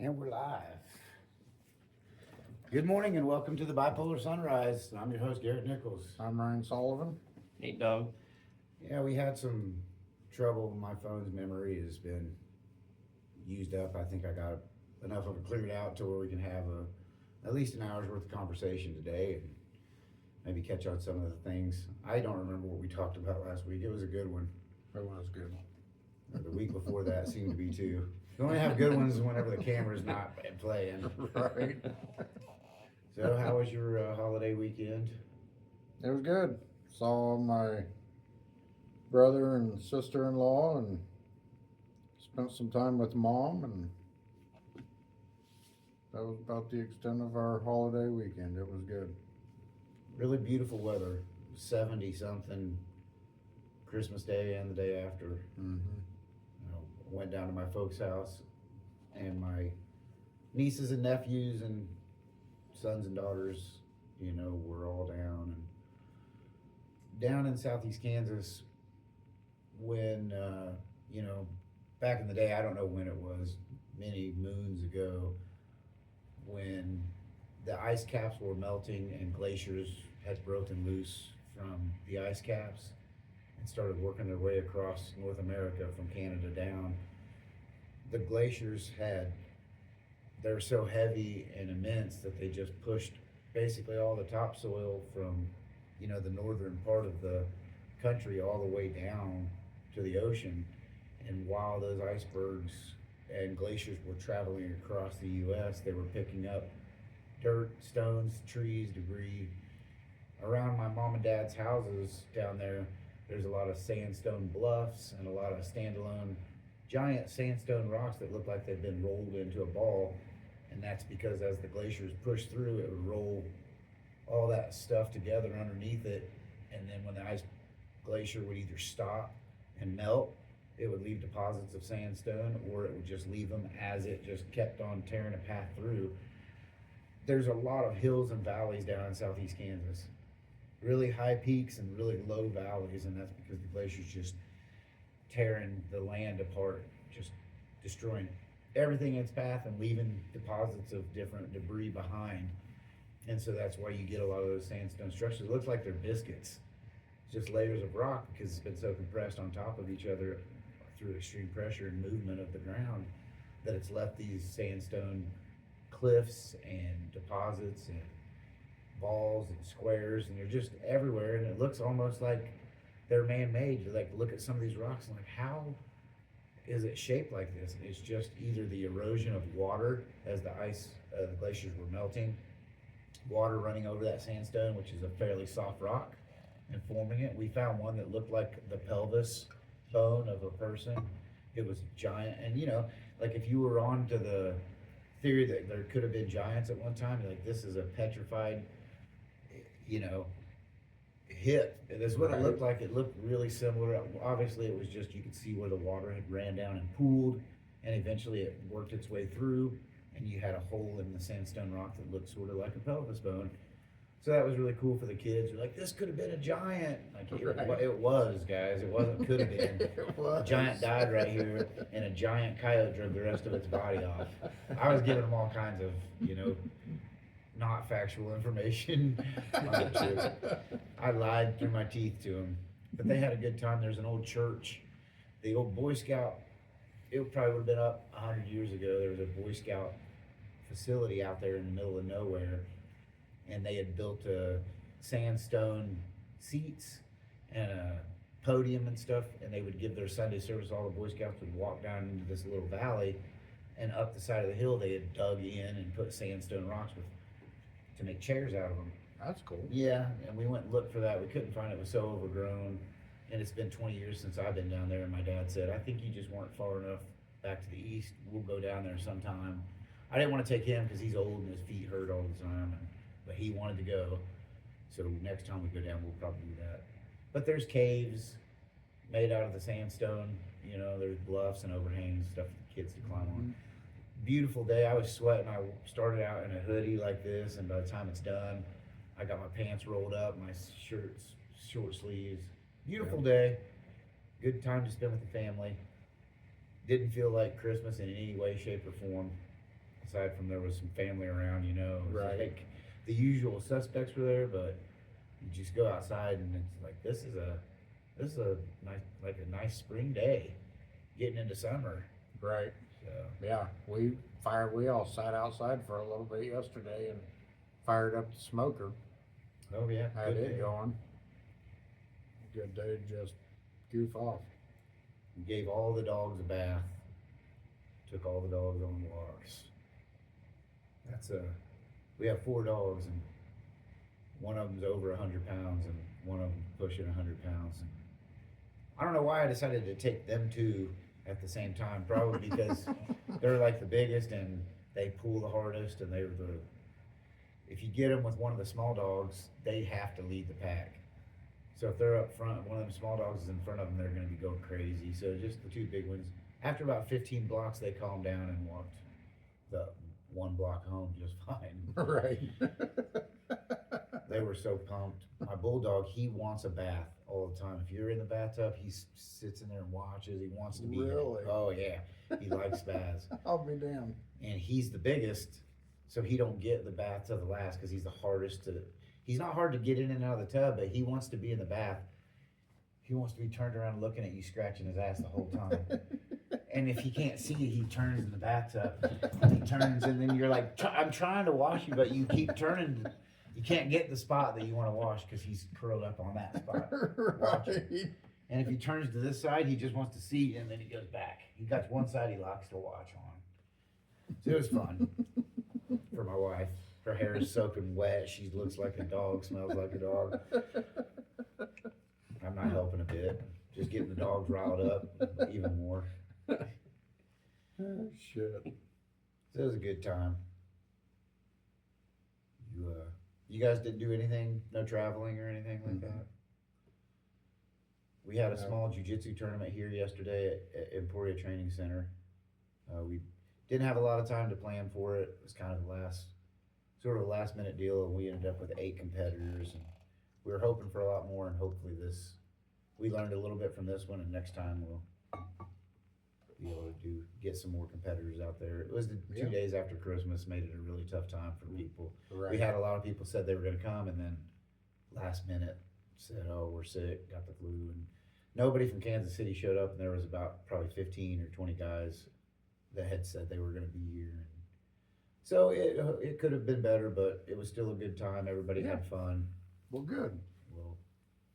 And we're live. Good morning and welcome to the Bipolar Sunrise. I'm your host, Garrett Nichols. I'm Ryan Sullivan. Neat dog. Yeah, we had some trouble. My phone's memory has been used up. I think I got enough of it cleared out to where we can have at least an hour's worth of conversation today and maybe catch on some of the things. I don't remember what we talked about last week. It was a good one. It was good. The week before that seemed to be too. You only have good ones whenever the camera's not playing. Right. So, how was your holiday weekend? It was good. Saw my brother and sister-in-law and spent some time with mom, and that was about the extent of our holiday weekend. It was good. Really beautiful weather. 70 something Christmas Day and the day after. Mm-hmm. Went down to my folks' house, and my nieces and nephews and sons and daughters, were all down in southeast Kansas when, back in the day, I don't know when it was, many moons ago, when the ice caps were melting and glaciers had broken loose from the ice caps and started working their way across North America from Canada down. The glaciers they're so heavy and immense that they just pushed basically all the topsoil from, the northern part of the country all the way down to the ocean. And while those icebergs and glaciers were traveling across the U.S., they were picking up dirt, stones, trees, debris. Around my mom and dad's houses down there, there's a lot of sandstone bluffs and a lot of standalone giant sandstone rocks that look like they've been rolled into a ball. And that's because as the glaciers pushed through, it would roll all that stuff together underneath it. And then when the ice glacier would either stop and melt, it would leave deposits of sandstone, or it would just leave them as it just kept on tearing a path through. There's a lot of hills and valleys down in southeast Kansas. Really high peaks and really low valleys, and that's because the glacier's just tearing the land apart, just destroying everything in its path and leaving deposits of different debris behind. And so that's why you get a lot of those sandstone structures. It looks like they're biscuits. It's just layers of rock because it's been so compressed on top of each other through extreme pressure and movement of the ground that it's left these sandstone cliffs and deposits and balls and squares, and they're just everywhere, and it looks almost like they're man-made. You look at some of these rocks and how is it shaped like this? And it's just either the erosion of water as the glaciers were melting, water running over that sandstone, which is a fairly soft rock, and forming it. We found one that looked like the pelvis bone of a person. It was giant, and if you were on to the theory that there could have been giants at one time, this is a petrified hip. And that's what it looked like. It looked really similar. Obviously, it was just, you could see where the water had ran down and pooled, and eventually it worked its way through, and you had a hole in the sandstone rock that looked sort of like a pelvis bone. So that was really cool for the kids. They're like, this could have been a giant. It was, guys. It wasn't could have been. It was. A giant died right here, and a giant coyote drug the rest of its body off. I was giving them all kinds of, not factual information. I lied through my teeth to them, but they had a good time. There's an old church, the old Boy Scout. It probably would have been up 100 years ago. There was a Boy Scout facility out there in the middle of nowhere, and they had built sandstone seats and a podium and stuff, and they would give their Sunday service. All the Boy Scouts would walk down into this little valley, and up the side of the hill they had dug in and put sandstone rocks to make chairs out of them. That's cool. Yeah, and we went and looked for that. We couldn't find it. It was so overgrown, and it's been 20 years since I've been down there, and my dad said, I think you just weren't far enough back to the east. We'll go down there sometime. I didn't want to take him because he's old and his feet hurt all the time, but he wanted to go. So next time we go down, we'll probably do that. But there's caves made out of the sandstone. There's bluffs and overhangs, stuff for the kids to climb on. Beautiful day. I was sweating. I started out in a hoodie like this, and by the time it's done, I got my pants rolled up, my shirt's short sleeves. Beautiful day. Good time to spend with the family. Didn't feel like Christmas in any way, shape, or form. aside from there was some family around, you know. It was Right. like the usual suspects were there, but you just go outside and it's like this is a nice spring day, getting into summer. Right. So Yeah. We all sat outside for a little bit yesterday and fired up the smoker. oh yeah, Had good it day. going. Good day to just goof off. Gave all the dogs a bath. Took all the dogs on walks. That's a we have 4 dogs and one of them's over 100 pounds and one of them pushing 100 pounds. And I don't know why I decided to take them two at the same time. Probably because they're like the biggest and they pull the hardest and they're the. If you get them with one of the small dogs, they have to lead the pack. So if they're up front, one of them small dogs is in front of them, they're going to be going crazy. So just the two big ones. After about 15 blocks, they calmed down and walked the 1 block home just fine. Right. They were so pumped. My bulldog, he wants a bath all the time. If you're in the bathtub, he sits in there and watches. He wants to be. Really? Oh yeah, he likes baths. I'll be damned. And he's the biggest, so he don't get the bath to the last because he's the hardest to. He's not hard to get in and out of the tub, but he wants to be in the bath. He wants to be turned around looking at you, scratching his ass the whole time. And if he can't see you, he turns in the bathtub. And he turns, and then you're like, I'm trying to wash you, but you keep turning. You can't get the spot that you want to wash because he's curled up on that spot. Right. And if he turns to this side, he just wants to see you, and then he goes back. He got one side he likes to watch on. So it was fun for my wife. Her hair is soaking wet. She looks like a dog, smells like a dog. I'm not helping a bit. Just getting the dogs riled up even more. Shit. So it was a good time. You guys didn't do anything? No traveling or anything like that? We had a No. small jiu-jitsu tournament here yesterday at Emporia Training Center. We didn't have a lot of time to plan for it. It was kind of sort of a last minute deal, and we ended up with 8 competitors. And we were hoping for a lot more, and hopefully we learned a little bit from this one, and next time we'll be able to get some more competitors out there. It was the 2 Yeah. days after Christmas, made it a really tough time for people. Right. We had a lot of people said they were going to come, and then last minute said, "Oh, we're sick, got the flu," and nobody from Kansas City showed up. And there was about probably 15 or 20 guys that had said they were going to be here. And so it could have been better, but it was still a good time. Everybody had fun. Well, good.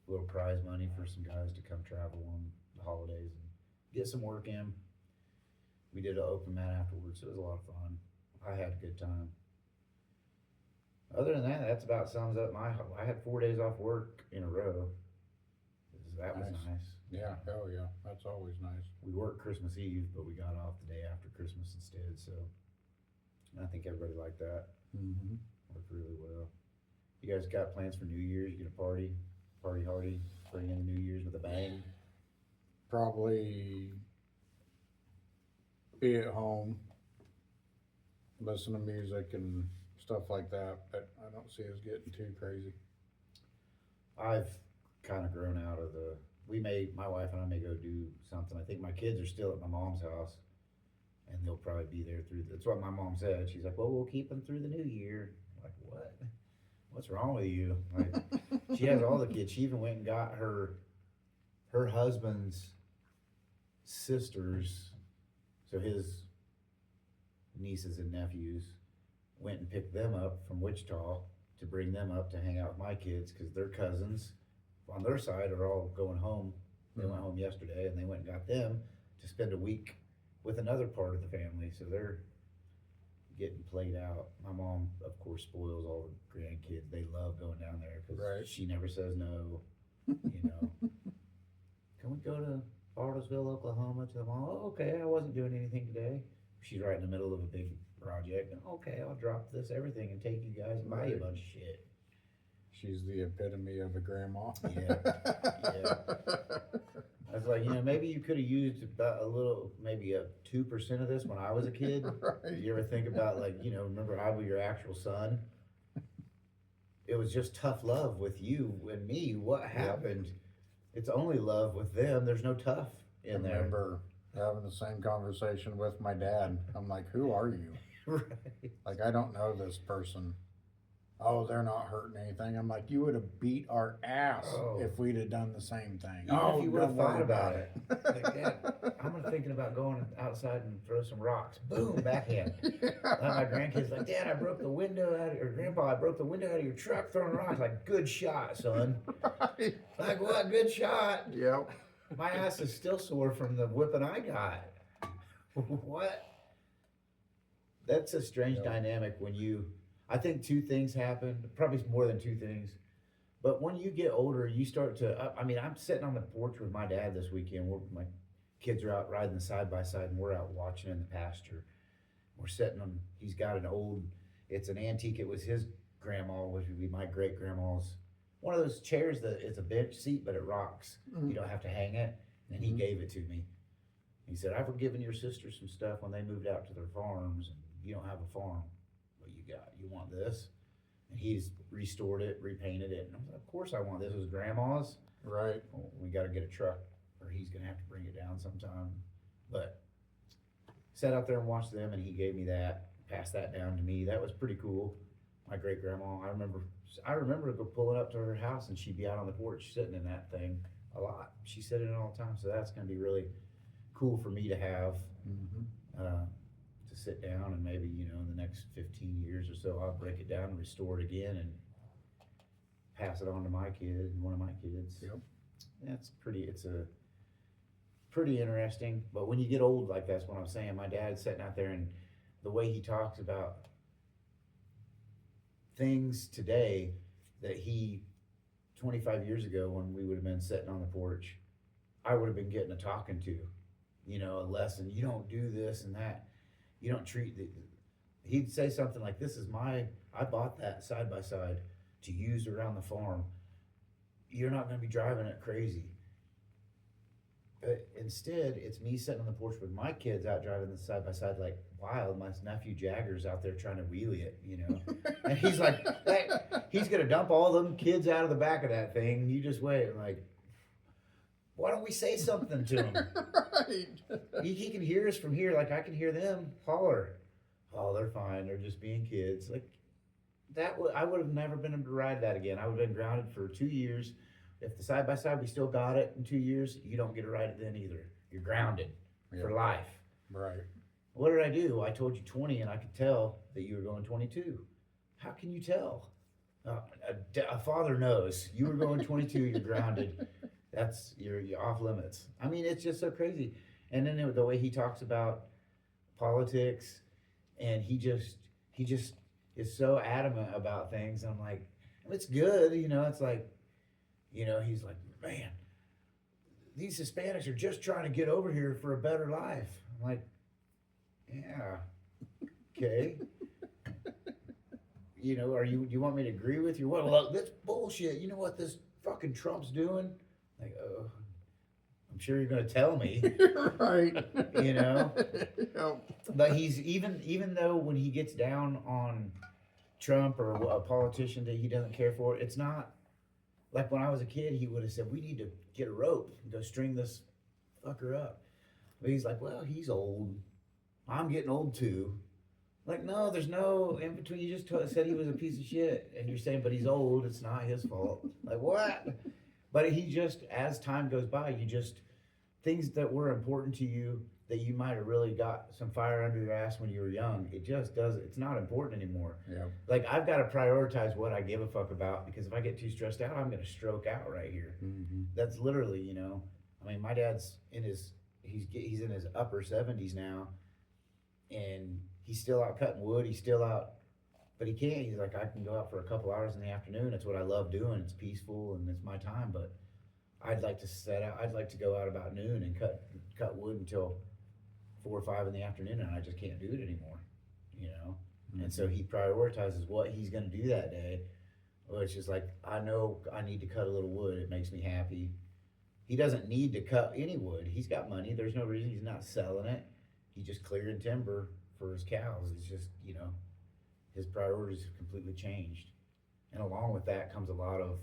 Little prize money for some guys to come travel on the holidays and get some work in. We did an open mat afterwards. So it was a lot of fun. I had a good time. Other than that, that's about sums up I had 4 days off work in a row. That was Nice. nice. Yeah. Hell yeah. That's always nice. We worked Christmas Eve, but we got off the day after Christmas instead. So I think everybody liked that. Mm-hmm. Worked really well. You guys got plans for New Year's? You gonna party hardy, bring in New Year's with a bang? Probably be at home, listen to music and stuff like that, but I don't see us getting too crazy. I've kind of grown out of my wife and I may go do something. I think my kids are still at my mom's house and they'll probably be there that's what my mom said. She's like, well, we'll keep them through the new year. I'm like, what? What's wrong with you? Like, she has all the kids. She even went and got her husband's sisters, so his nieces and nephews, went and picked them up from Wichita to bring them up to hang out with my kids because their cousins on their side are all going home. They went home yesterday and they went and got them to spend a week with another part of the family. So they're getting played out. My mom, of course, spoils all the grandkids. They love going down there because Right. she never says no. You know, can we go to Bartlesville, Oklahoma? To the mom. Oh, okay, I wasn't doing anything today. She's right in the middle of a big project. Okay, I'll drop everything and take you guys and buy you a bunch of shit. She's the epitome of a grandma. Yeah. I was like, maybe you could have used about maybe a 2% of this when I was a kid. Right. Did you ever think about remember I was your actual son? It was just tough love with you and me. What happened? It's only love with them. There's no tough in I there. remember having the same conversation with my dad. I'm like, who are you? Right. Like, I don't know this person. Oh, they're not hurting anything. I'm like, you would have beat our ass Oh. if we'd have done the same thing. Even Oh, if you would have don't thought worry about it. Like, Dad, I'm thinking about going outside and throw some rocks. Boom, backhand. Like my grandkids, like, Dad, I broke the window out of, or Grandpa, I broke the window out of your truck throwing rocks. Like, good shot, son. Right. Like, what? Good shot. Yep. My ass is still sore from the whipping I got. What? That's a strange Yep. dynamic when you. I think two things happen, probably more than two things. But when you get older, you start to. I mean, I'm sitting on the porch with my dad this weekend. My kids are out riding the side by side, and we're out watching in the pasture. We're sitting on. He's got an old. It's an antique. It was his grandma, which would be my great grandma's. One of those chairs that it's a bench seat, but it rocks. You don't have to hang it. And he gave it to me. He said, "I've given your sister some stuff when they moved out to their farms, and you don't have a farm. What you got? You want this?" And he's restored it, repainted it. And I was like, "Of course I want this. It was grandma's. Right. Well, we got to get a truck, or he's gonna have to bring it down sometime." But sat out there and watched them, and he gave me that, passed that down to me. That was pretty cool. My great grandma, I remember pulling up to her house, and she'd be out on the porch sitting in that thing a lot. She said it all the time, so that's gonna be really cool for me to have. To sit down and maybe in the next 15 years or so I'll break it down and restore it again and pass it on to my kid, one of my kids. Yep. It's a pretty interesting. But when you get old, like that's what I'm saying, my dad's sitting out there and the way he talks about things today that he 25 years ago when we would have been sitting on the porch, I would have been getting a talking to, a lesson. You don't do this and that. You don't treat the. He'd say something like, I bought that side by side to use around the farm. You're not going to be driving it crazy. But instead, it's me sitting on the porch with my kids out driving the side by side like wild. My nephew Jagger's out there trying to wheelie it, And he's like, he's going to dump all them kids out of the back of that thing. You just wait. I'm like, why don't we say something to him? Right. He can hear us from here, like I can hear them holler. Oh, they're fine. They're just being kids. Like I would have never been able to ride that again. I would have been grounded for 2 years. If the side by side we still got it in 2 years, you don't get to ride it then either. You're grounded for life. Right. What did I do? I told you 20, and I could tell that you were going 22. How can you tell? A father knows you were going 22. You're grounded. You're off limits. I mean, it's just so crazy. And then the way he talks about politics, and he just is so adamant about things. I'm like, it's good, It's like, he's like, man, these Hispanics are just trying to get over here for a better life. I'm like, yeah, okay. Do you want me to agree with you? Well, look, that's bullshit. You know what this fucking Trump's doing? Like, oh, I'm sure you're going to tell me. Right. Yep. But he's even though when he gets down on Trump or a politician that he doesn't care for, it's not like when I was a kid, he would have said, we need to get a rope and go string this fucker up. But he's like, well, he's old. I'm getting old too. Like, no, there's no in between. You just said he was a piece of shit. And you're saying, but he's old. It's not his fault. Like, what? But he just, as time goes by, things that were important to you that you might have really got some fire under your ass when you were young, it's not important anymore. Yeah. Like, I've got to prioritize what I give a fuck about, because if I get too stressed out, I'm going to stroke out right here. Mm-hmm. That's literally, I mean, my dad's he's in his upper 70s now, and he's still out cutting wood. He's still out, but he can't. He's like, I can go out for a couple hours in the afternoon. It's what I love doing. It's peaceful and it's my time. But I'd like to go out about noon and cut wood until 4 or 5 in the afternoon, and I just can't do it anymore. Mm-hmm. And so he prioritizes what he's going to do that day. Which is like, I know I need to cut a little wood. It makes me happy. He doesn't need to cut any wood. He's got money. There's no reason he's not selling it. He's just clearing timber for his cows. It's just, his priorities have completely changed. And along with that comes a lot of,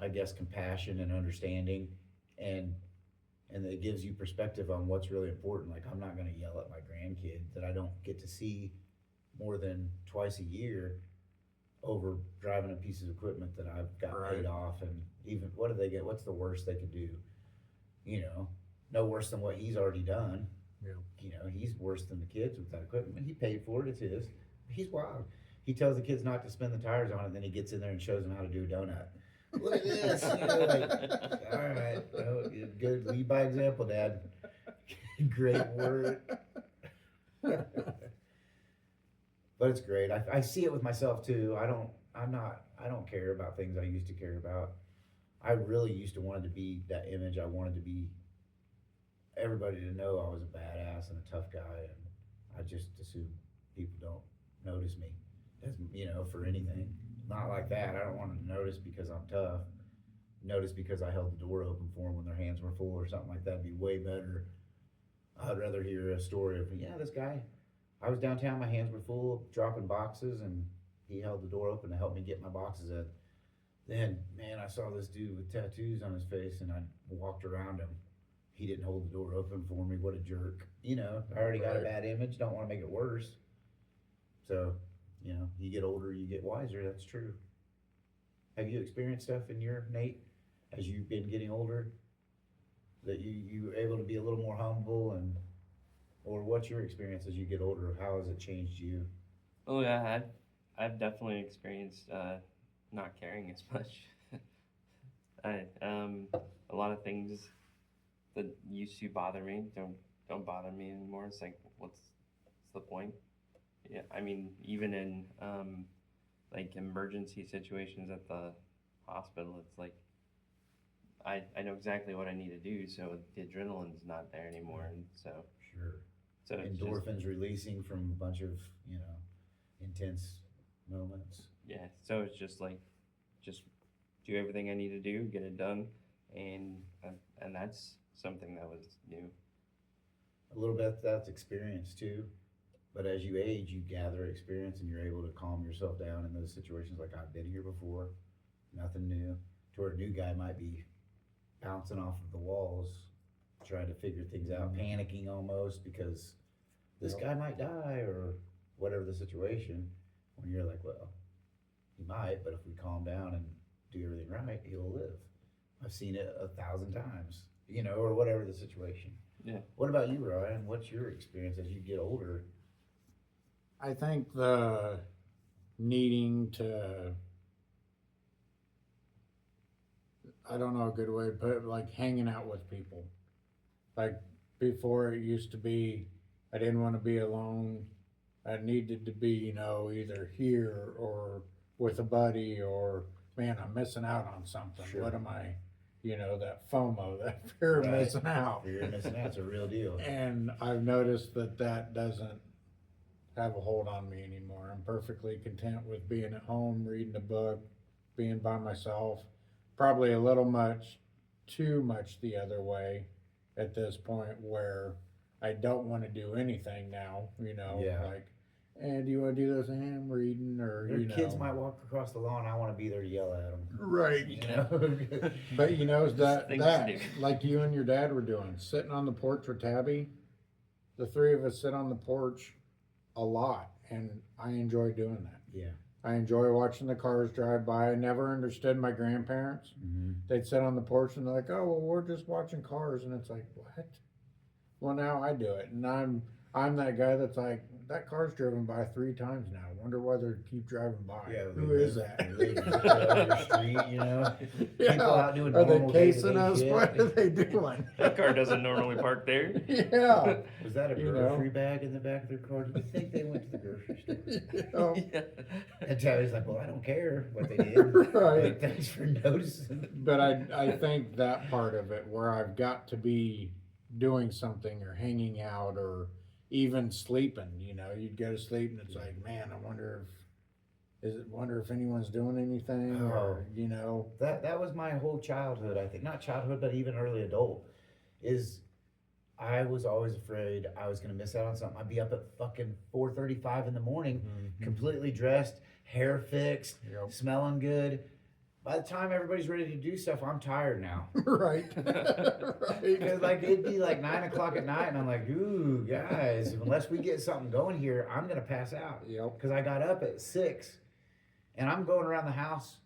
I guess, compassion and understanding and and it gives you perspective on what's really important. Like, I'm not gonna yell at my grandkid that I don't get to see more than twice a year over driving a piece of equipment that I've got Right. paid off. And even, what do they get? What's the worst they could do? You know, no worse than what he's already done. Yeah. You know, he's worse than the kids with that equipment. He paid for it, it's his. He's wild. He tells the kids not to spin the tires on it, then he gets in there and shows them how to do a donut. Look at this. You know, like, all right, well, good. Lead by example, Dad. Great word. But it's great. I see it with myself too. I don't care about things I used to care about. I really used to wanted to be that image. I wanted to be everybody to know I was a badass and a tough guy, and I just assume people don't notice me as, you know, for anything. Not like that. I don't want them to notice because I'm tough. Notice because I held the door open for them when their hands were full or something like that. Would be way better. I'd rather hear a story of, yeah, this guy, I was downtown, my hands were full, dropping boxes, and he held the door open to help me get my boxes in. Then, man, I saw this dude with tattoos on his face, and I walked around him. He didn't hold the door open for me. What a jerk. You know, I already got a bad image, don't want to make it worse. So, you know, you get older, you get wiser, that's true. Have you experienced stuff in your, Nate, as you've been getting older, that you were able to be a little more humble, and, or what's your experience as you get older? How has it changed you? Oh yeah, I've definitely experienced not caring as much. A lot of things that used to bother me don't bother me anymore. It's like, what's the point? Yeah, I mean, even in like emergency situations at the hospital, it's like I know exactly what I need to do, so the adrenaline's not there anymore, and so Sure. it's Endorphins releasing from a bunch of, you know, intense moments. yeah, so it's just like, just do everything I need to do, get it done, and that's something that was new. A little bit that's experience too, but as you age, you gather experience and you're able to calm yourself down in those situations. Like, I've been here before, nothing new. To where a new guy might be bouncing off of the walls, trying to figure things out, panicking almost because this guy might die or whatever the situation. When you're like, well, he might, but if we calm down and do everything right, he'll live. I've seen it 1,000 times, you know, or whatever the situation. Yeah. What about you, Ryan? What's your experience as you get older? I think the needing to, I don't know a good way to put it, like hanging out with people. Like before, it used to be, I didn't want to be alone. I needed to be, you know, either here or with a buddy, or, man, I'm missing out on something. Sure. What am I, you know, that FOMO, that fear of Right. missing out. Fear of missing out's a real deal. And I've noticed that doesn't have a hold on me anymore. I'm perfectly content with being at home, reading a book, being by myself. Probably a little much, too much the other way at this point, where I don't want to do anything now, you know, Yeah. like, and do you want to do this? I'm reading, or, Their you know. kids might walk across the lawn. I want to be there to yell at them. Right. You know? But you know, that Things to do. like you and your dad were doing, sitting on the porch with Tabby. The three of us sit on the porch a lot, and I enjoy doing that. Yeah. I enjoy watching the cars drive by. I never understood my grandparents. Mm-hmm. They'd sit on the porch and they're like, "Oh, well, we're just watching cars," and it's like, what? Well, now I do it, and I'm that guy that's like, that car's driven by 3 times now. Wonder why they keep driving by. Yeah, Who is that? They live on your street, you know. Yeah. People out doing Are they normal casing day-to-day us? shit. What are they doing? That car doesn't normally park there. Yeah. Was that a You grocery know. bag in the back of their car? Do you think they went to the grocery store? You know? Yeah. And Tabby's like, well, I don't care what they did. Right. Like, thanks for noticing. But I think that part of it, where I've got to be doing something or hanging out or even sleeping, you know, you'd go to sleep and it's like, man, I wonder if anyone's doing anything, or, you know. That was my whole childhood, I think. Not childhood, but even early adult. Is I was always afraid I was gonna miss out on something. I'd be up at fucking 4:35 in the morning, completely dressed, hair fixed, Yep. smelling good, by the time everybody's ready to do stuff, I'm tired now. Right. Because like it'd be like 9 o'clock at night, and I'm like, ooh, guys, unless we get something going here, I'm gonna pass out. Yep. Because I got up at 6, and I'm going around the house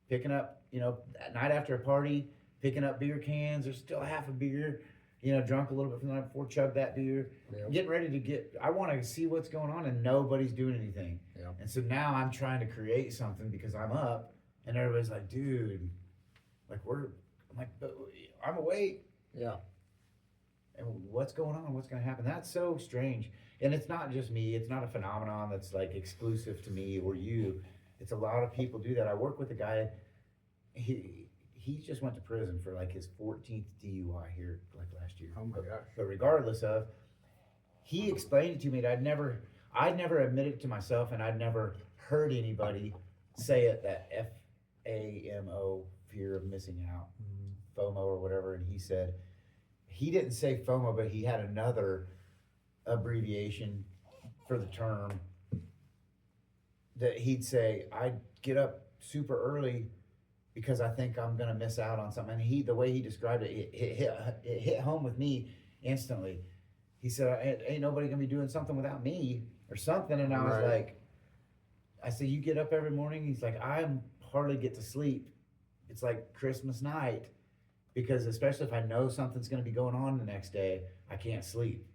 picking up, that night after a party, picking up beer cans. There's still half a beer, drunk a little bit from the night before, chug that beer, Yep. getting ready to I want to see what's going on, and nobody's doing anything. Yep. And so now I'm trying to create something because I'm up, and everybody's like, dude, like I'm like, but I'm awake. Yeah. And what's going on? What's going to happen? That's so strange. And it's not just me. It's not a phenomenon that's like exclusive to me or you. It's a lot of people do that. I work with a guy. He just went to prison for like his 14th DUI here like last year. Oh my gosh. But regardless of, he explained it to me that I'd never admitted it to myself, and I'd never heard anybody say it, that FAMO, fear of missing out, FOMO or whatever. And he said, he didn't say FOMO, but he had another abbreviation for the term that he'd say, I'd get up super early because I think I'm gonna miss out on something. And the way he described it, it hit home with me instantly. He said, ain't nobody gonna be doing something without me or something. And I was Right. like, I said, you get up every morning? He's like, I hardly get to sleep. It's like Christmas night, because especially if I know something's gonna be going on the next day, I can't sleep.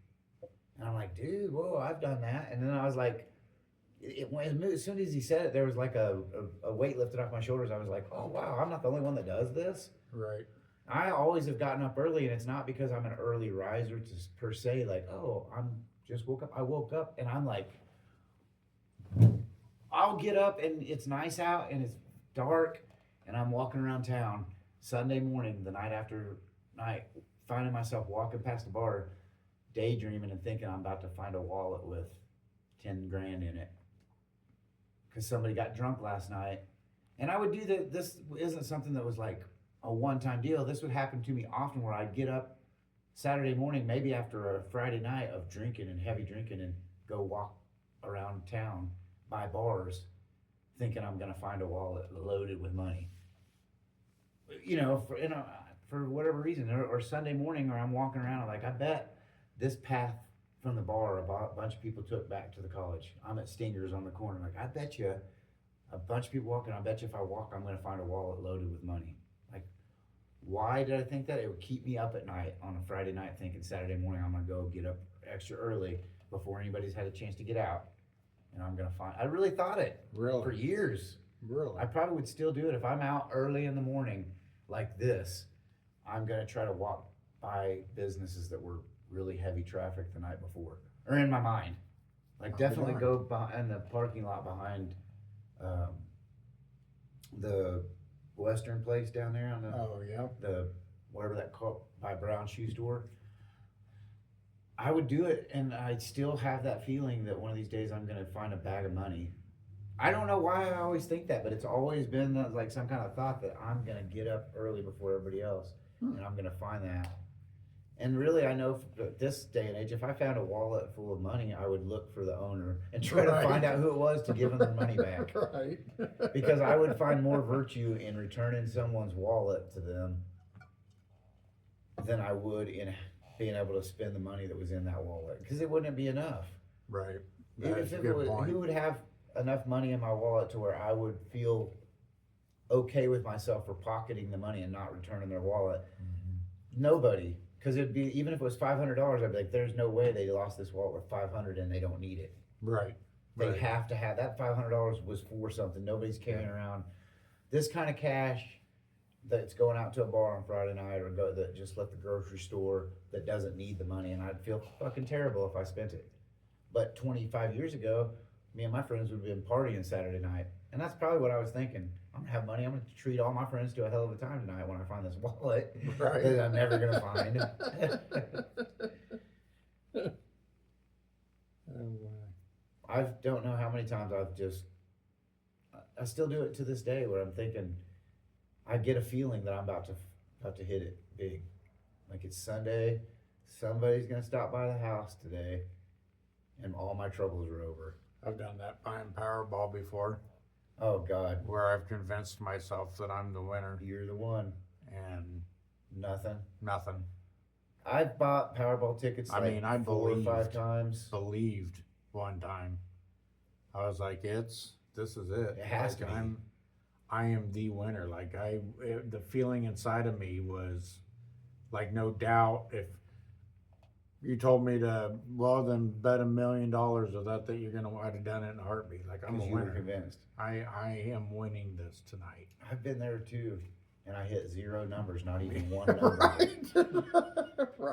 And I'm like, dude, whoa, I've done that. And then I was like, as soon as he said it, there was like a weight lifted off my shoulders. I was like, oh wow, I'm not the only one that does this. Right. I always have gotten up early, and it's not because I'm an early riser per se. Like, oh, I'm just woke up. I woke up, and I'm like, I'll get up, and it's nice out, and it's dark, and I'm walking around town Sunday morning, the night after night, finding myself walking past the bar, daydreaming and thinking I'm about to find a wallet with 10 grand in it, because somebody got drunk last night. And I would do that. This isn't something that was like a one-time deal. This would happen to me often, where I'd get up Saturday morning, maybe after a Friday night of drinking and heavy drinking, and go walk around town by bars thinking I'm gonna find a wallet loaded with money. For whatever reason, or Sunday morning, or I'm walking around, like, I bet this path from the bar a bunch of people took back to the college. I'm at Stinger's on the corner. Like, I bet you a bunch of people walking, I bet you if I walk, I'm going to find a wallet loaded with money. Like, why did I think that? It would keep me up at night on a Friday night thinking Saturday morning I'm going to go get up extra early before anybody's had a chance to get out. And I'm going to find, I really thought it for Really. years. Really. I probably would still do it if I'm out early in the morning like this. I'm going to try to walk by businesses that were really heavy traffic the night before, or in my mind. Like, definitely go in the parking lot behind the Western place down there on Oh yeah. the whatever that called, by Brown Shoe Store. I would do it, and I'd still have that feeling that one of these days I'm gonna find a bag of money. I don't know why I always think that, but it's always been like some kind of thought that I'm gonna get up early before everybody else, and I'm gonna find that. And really, I know this day and age, if I found a wallet full of money, I would look for the owner and try to find out who it was to give them their money back. Right. Because I would find more virtue in returning someone's wallet to them than I would in being able to spend the money that was in that wallet. Because it wouldn't be enough. Right. Even That's if a it good was, point. who would have enough money in my wallet to where I would feel okay with myself for pocketing the money and not returning their wallet? Nobody. Because it'd be, even if it was $500, I'd be like, there's no way they lost this wallet with $500 and they don't need it. Right. They Right. have to have that. $500 was for something. Nobody's carrying around this kind of cash that's going out to a bar on Friday night, or that just left the grocery store, that doesn't need the money. And I'd feel fucking terrible if I spent it. But 25 years ago, me and my friends would have been partying Saturday night. And that's probably what I was thinking. I'm gonna have money. I'm gonna treat all my friends to a hell of a time tonight when I find this wallet Right. that I'm never gonna find. I don't know how many times I still do it to this day, where I'm thinking, I get a feeling that I'm about to hit it big. Like, it's Sunday, somebody's gonna stop by the house today, and all my troubles are over. I've done that buying Powerball before. Oh God, where I've convinced myself that I'm the winner you're the one. and Nothing. nothing. I've bought Powerball tickets I like mean, I 4 or 5 times. believed one time. I was like, this is it. It has to be. I am the winner. Like the feeling inside of me was like no doubt. If you told me to, well, then bet $1 million of that you're gonna, I'd have done it in a heartbeat. Like I'm a Because you were winner. convinced. I am winning this tonight. I've been there too, and I hit 0 numbers, not even one number. Right.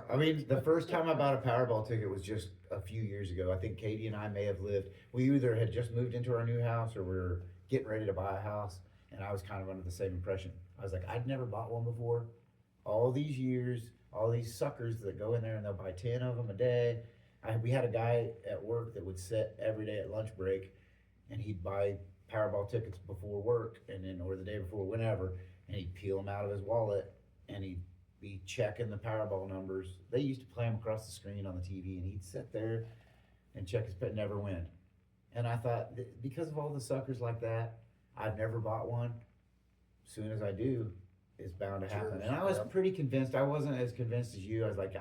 I mean, the first time I bought a Powerball ticket was just a few years ago. I think Katie and I may have lived. We either had just moved into our new house or we were getting ready to buy a house, and I was kind of under the same impression. I was like, I'd never bought one before. All these years, all these suckers that go in there and they'll buy 10 of them a day. We had a guy at work that would sit every day at lunch break, and he'd buy Powerball tickets before work, and then or the day before, whenever, and he'd peel them out of his wallet, and he'd be checking the Powerball numbers. They used to play them across the screen on the TV, and he'd sit there and check his pet, never win. And I thought, because of all the suckers like that, I've never bought one. As soon as I do, it's bound to happen. Cheers. And I was Yep. pretty convinced. I wasn't as convinced as you. I was like,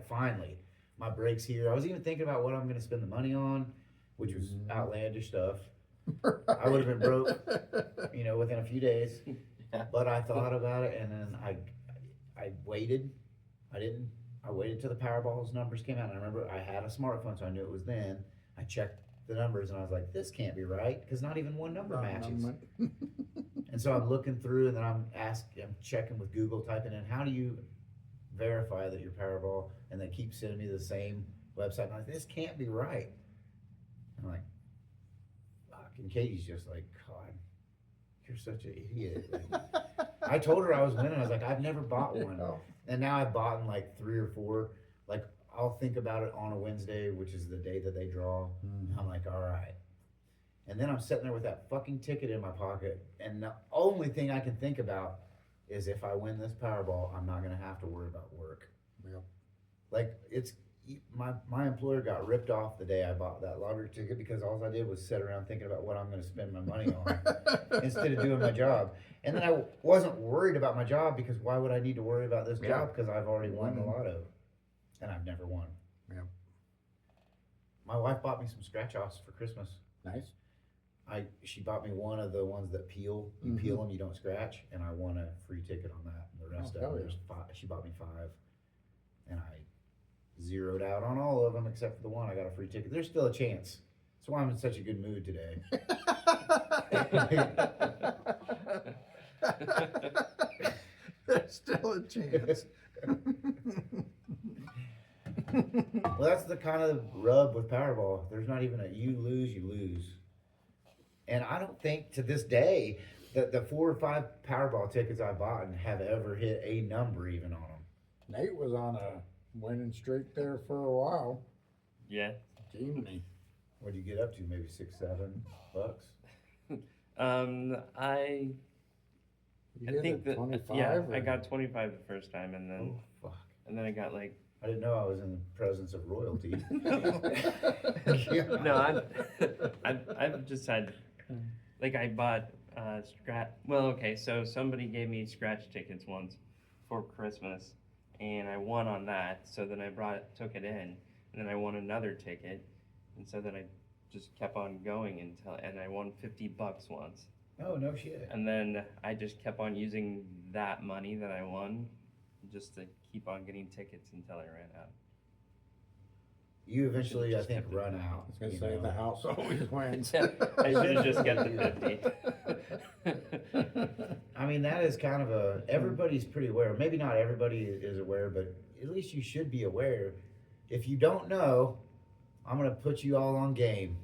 finally, my break's here. I was even thinking about what I'm going to spend the money on, which was outlandish stuff. I would have been broke, within a few days. Yeah. But I thought about it, and then I waited. I waited till the Powerball's numbers came out. And I remember I had a smartphone, so I knew it was then. I checked the numbers, and I was like, this can't be right, because not even one number matches. And so I'm looking through, and then I'm checking with Google, typing in, how do you verify that you're Powerball? And they keep sending me the same website. And I'm like, this can't be right. I'm like, fuck. And Katie's just like, God, you're such an idiot. I told her I was winning. I was like, I've never bought one. Oh. And now I've bought like 3 or 4. Like, I'll think about it on a Wednesday, which is the day that they draw. Mhm. I'm like, all right. And then I'm sitting there with that fucking ticket in my pocket. And the only thing I can think about is if I win this Powerball, I'm not going to have to worry about work. Yep. Like, my employer got ripped off the day I bought that lottery ticket, because all I did was sit around thinking about what I'm going to spend my money on instead of doing my job. And then I wasn't worried about my job, because why would I need to worry about this Yeah. job? Because I've already won the lotto, and I've never won. Yep. My wife bought me some scratch-offs for Christmas. Nice. She bought me one of the ones that peel. You Mhm. peel them, you don't scratch, and I won a free ticket on that. And the rest Oh, of hell them, yeah. there's 5. She bought me 5, and I zeroed out on all of them except for the one. I got a free ticket. There's still a chance. That's why I'm in such a good mood today. There's still a chance. Well, that's the kind of rub with Powerball. There's not even you lose. And I don't think to this day that the 4 or 5 Powerball tickets I bought have ever hit a number even on them. Nate was on a winning streak there for a while. Yeah. Jiminy. What do you get up to? Maybe $6-7? I You hit think a that 25 yeah, or- I got 25 the first time, and then Oh, fuck. I got like I didn't know I was in the presence of royalty. no, I've just had like I bought scratch. Well, okay, so somebody gave me scratch tickets once for Christmas, and I won on that. So then I took it in, and then I won another ticket, and so then I just kept on going and I won $50 once. Oh, no shit. And then I just kept on using that money that I won just to keep on getting tickets until I ran out. You eventually, I Just think, kept it. run out. I was gonna you say know. the house always wins. I should have just kept the 50. I mean, that is kind of everybody's pretty aware. Maybe not everybody is aware, but at least you should be aware. If you don't know, I'm going to put you all on game.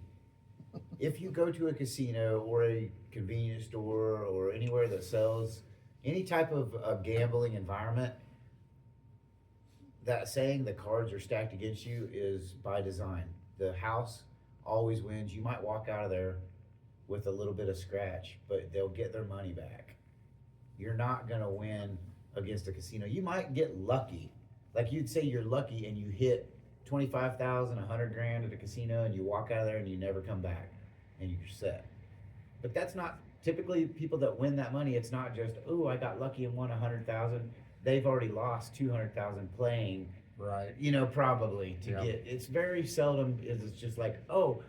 If you go to a casino or a convenience store or anywhere that sells any type of gambling environment, that saying the cards are stacked against you is by design. The house always wins. You might walk out of there with a little bit of scratch, but they'll get their money back. You're not gonna win against a casino. You might get lucky. Like you'd say you're lucky and you hit 25,000, 100 grand at a casino, and you walk out of there and you never come back and you're set. But that's not typically people that win that money. It's not just, oh, I got lucky and won 100,000. They've already lost 200,000 playing. Right. Probably to Yeah. get. It's very seldom is it's just like, oh,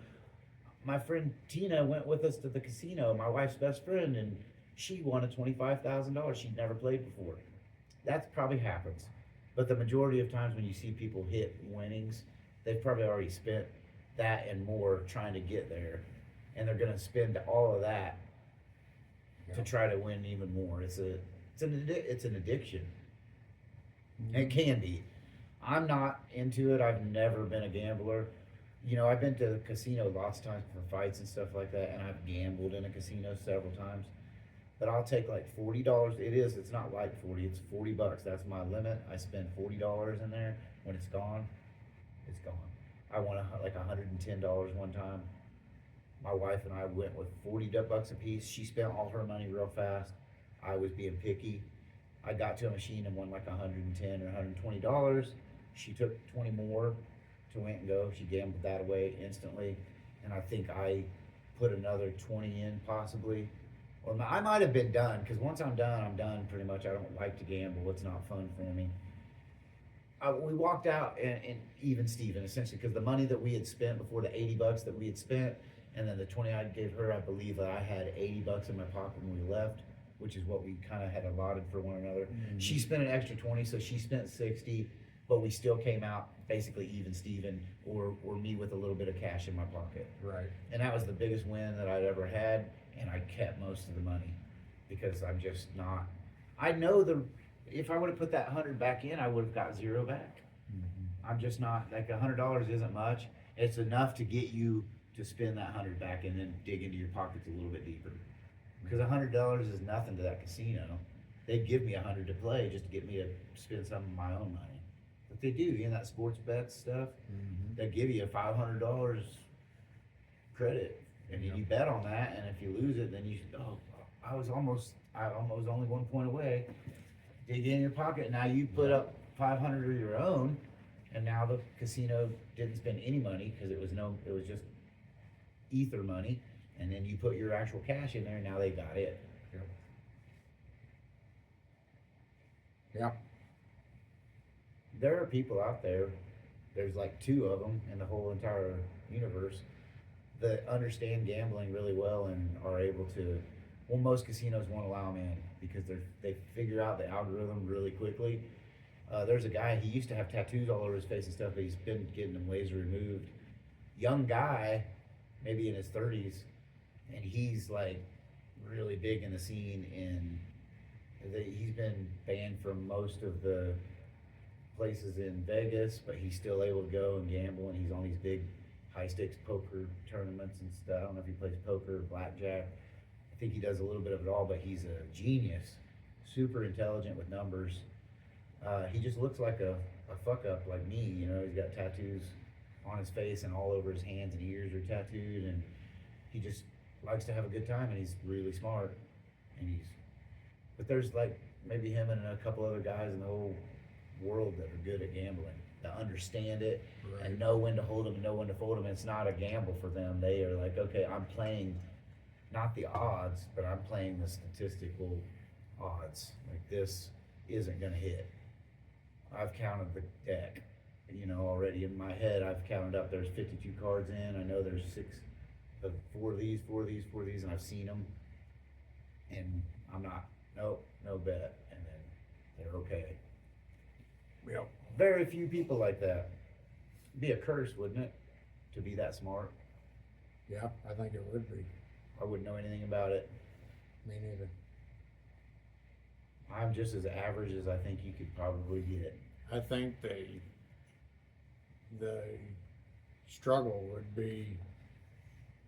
my friend Tina went with us to the casino. My wife's best friend, and she won a $25,000. She'd never played before. That probably happens, but the majority of times when you see people hit winnings, they've probably already spent that and more trying to get there, and they're gonna spend all of that to Yeah. try to win even more. It's an addiction. It can be. I'm not into it. I've never been a gambler. I've been to the casino lots of times for fights and stuff like that, and I've gambled in a casino several times. But I'll take like $40. It's not like 40, it's $40. That's my limit. I spend $40 in there. When it's gone, it's gone. I won like $110 one time. My wife and I went with $40 a piece. She spent all her money real fast. I was being picky. I got to a machine and won like $110 or $120. She took 20 more to win and go. She gambled that away instantly, and I think I put another 20 in possibly, or I might have been done because once I'm done pretty much. I don't like to gamble. It's not fun for me. We walked out and even Steven essentially because the money that we had spent before the $80 that we had spent, and then the 20 I gave her. I believe that I had $80 in my pocket when we left, which is what we kind of had allotted for one another. Mhm. She spent an extra 20, so she spent 60, but we still came out basically even Steven or me with a little bit of cash in my pocket. Right. And that was the biggest win that I'd ever had, and I kept most of the money because I'm just not. I know if I would have put that 100 back in, I would have got zero back. Mhm. I'm just not like $100 isn't much. It's enough to get you to spend that 100 back and then dig into your pockets a little bit deeper. Because $100 is nothing to that casino. They'd give me 100 to play just to get me to spend some of my own money. But they do, that sports bet stuff. Mhm. They give you a $500 credit, and then you bet on that. And if you lose it, then I was almost only 1 point away. Dig in your pocket. Now you put up 500 of your own, and now the casino didn't spend any money because it was just ether money. And then you put your actual cash in there, and now they got it. Yep. Yeah. There are people out there, there's like 2 of them in the whole entire universe that understand gambling really well and are able to. Well, most casinos won't allow them in because they figure out the algorithm really quickly. There's a guy, he used to have tattoos all over his face and stuff, but he's been getting them laser removed. Young guy, maybe in his 30s, and he's like really big in the scene, and he's been banned from most of the places in Vegas, but he's still able to go and gamble, and he's on these big high stakes poker tournaments and stuff. I don't know if he plays poker or blackjack. I think he does a little bit of it all, but he's a genius, super intelligent with numbers. He just looks like a fuck up like me, he's got tattoos on his face and all over his hands and ears are tattooed, and he just likes to have a good time, and he's really smart, but there's like maybe him and a couple other guys in the whole world that are good at gambling, that understand it Right. and know when to hold them and know when to fold them. It's not a gamble for them. They are like, okay, I'm playing not the odds, but I'm playing the statistical odds. Like this isn't gonna hit. I've counted the deck, already in my head. I've counted up. There's 52 cards in. I know there's 4 of these, 4 of these, 4 of these, and I've seen them. And I'm not. Nope, no bet. And then they're okay. Yep. Very few people like that. Be a curse, wouldn't it, to be that smart? Yeah, I think it would be. I wouldn't know anything about it. Me neither. I'm just as average as I think you could probably get. I think the struggle would be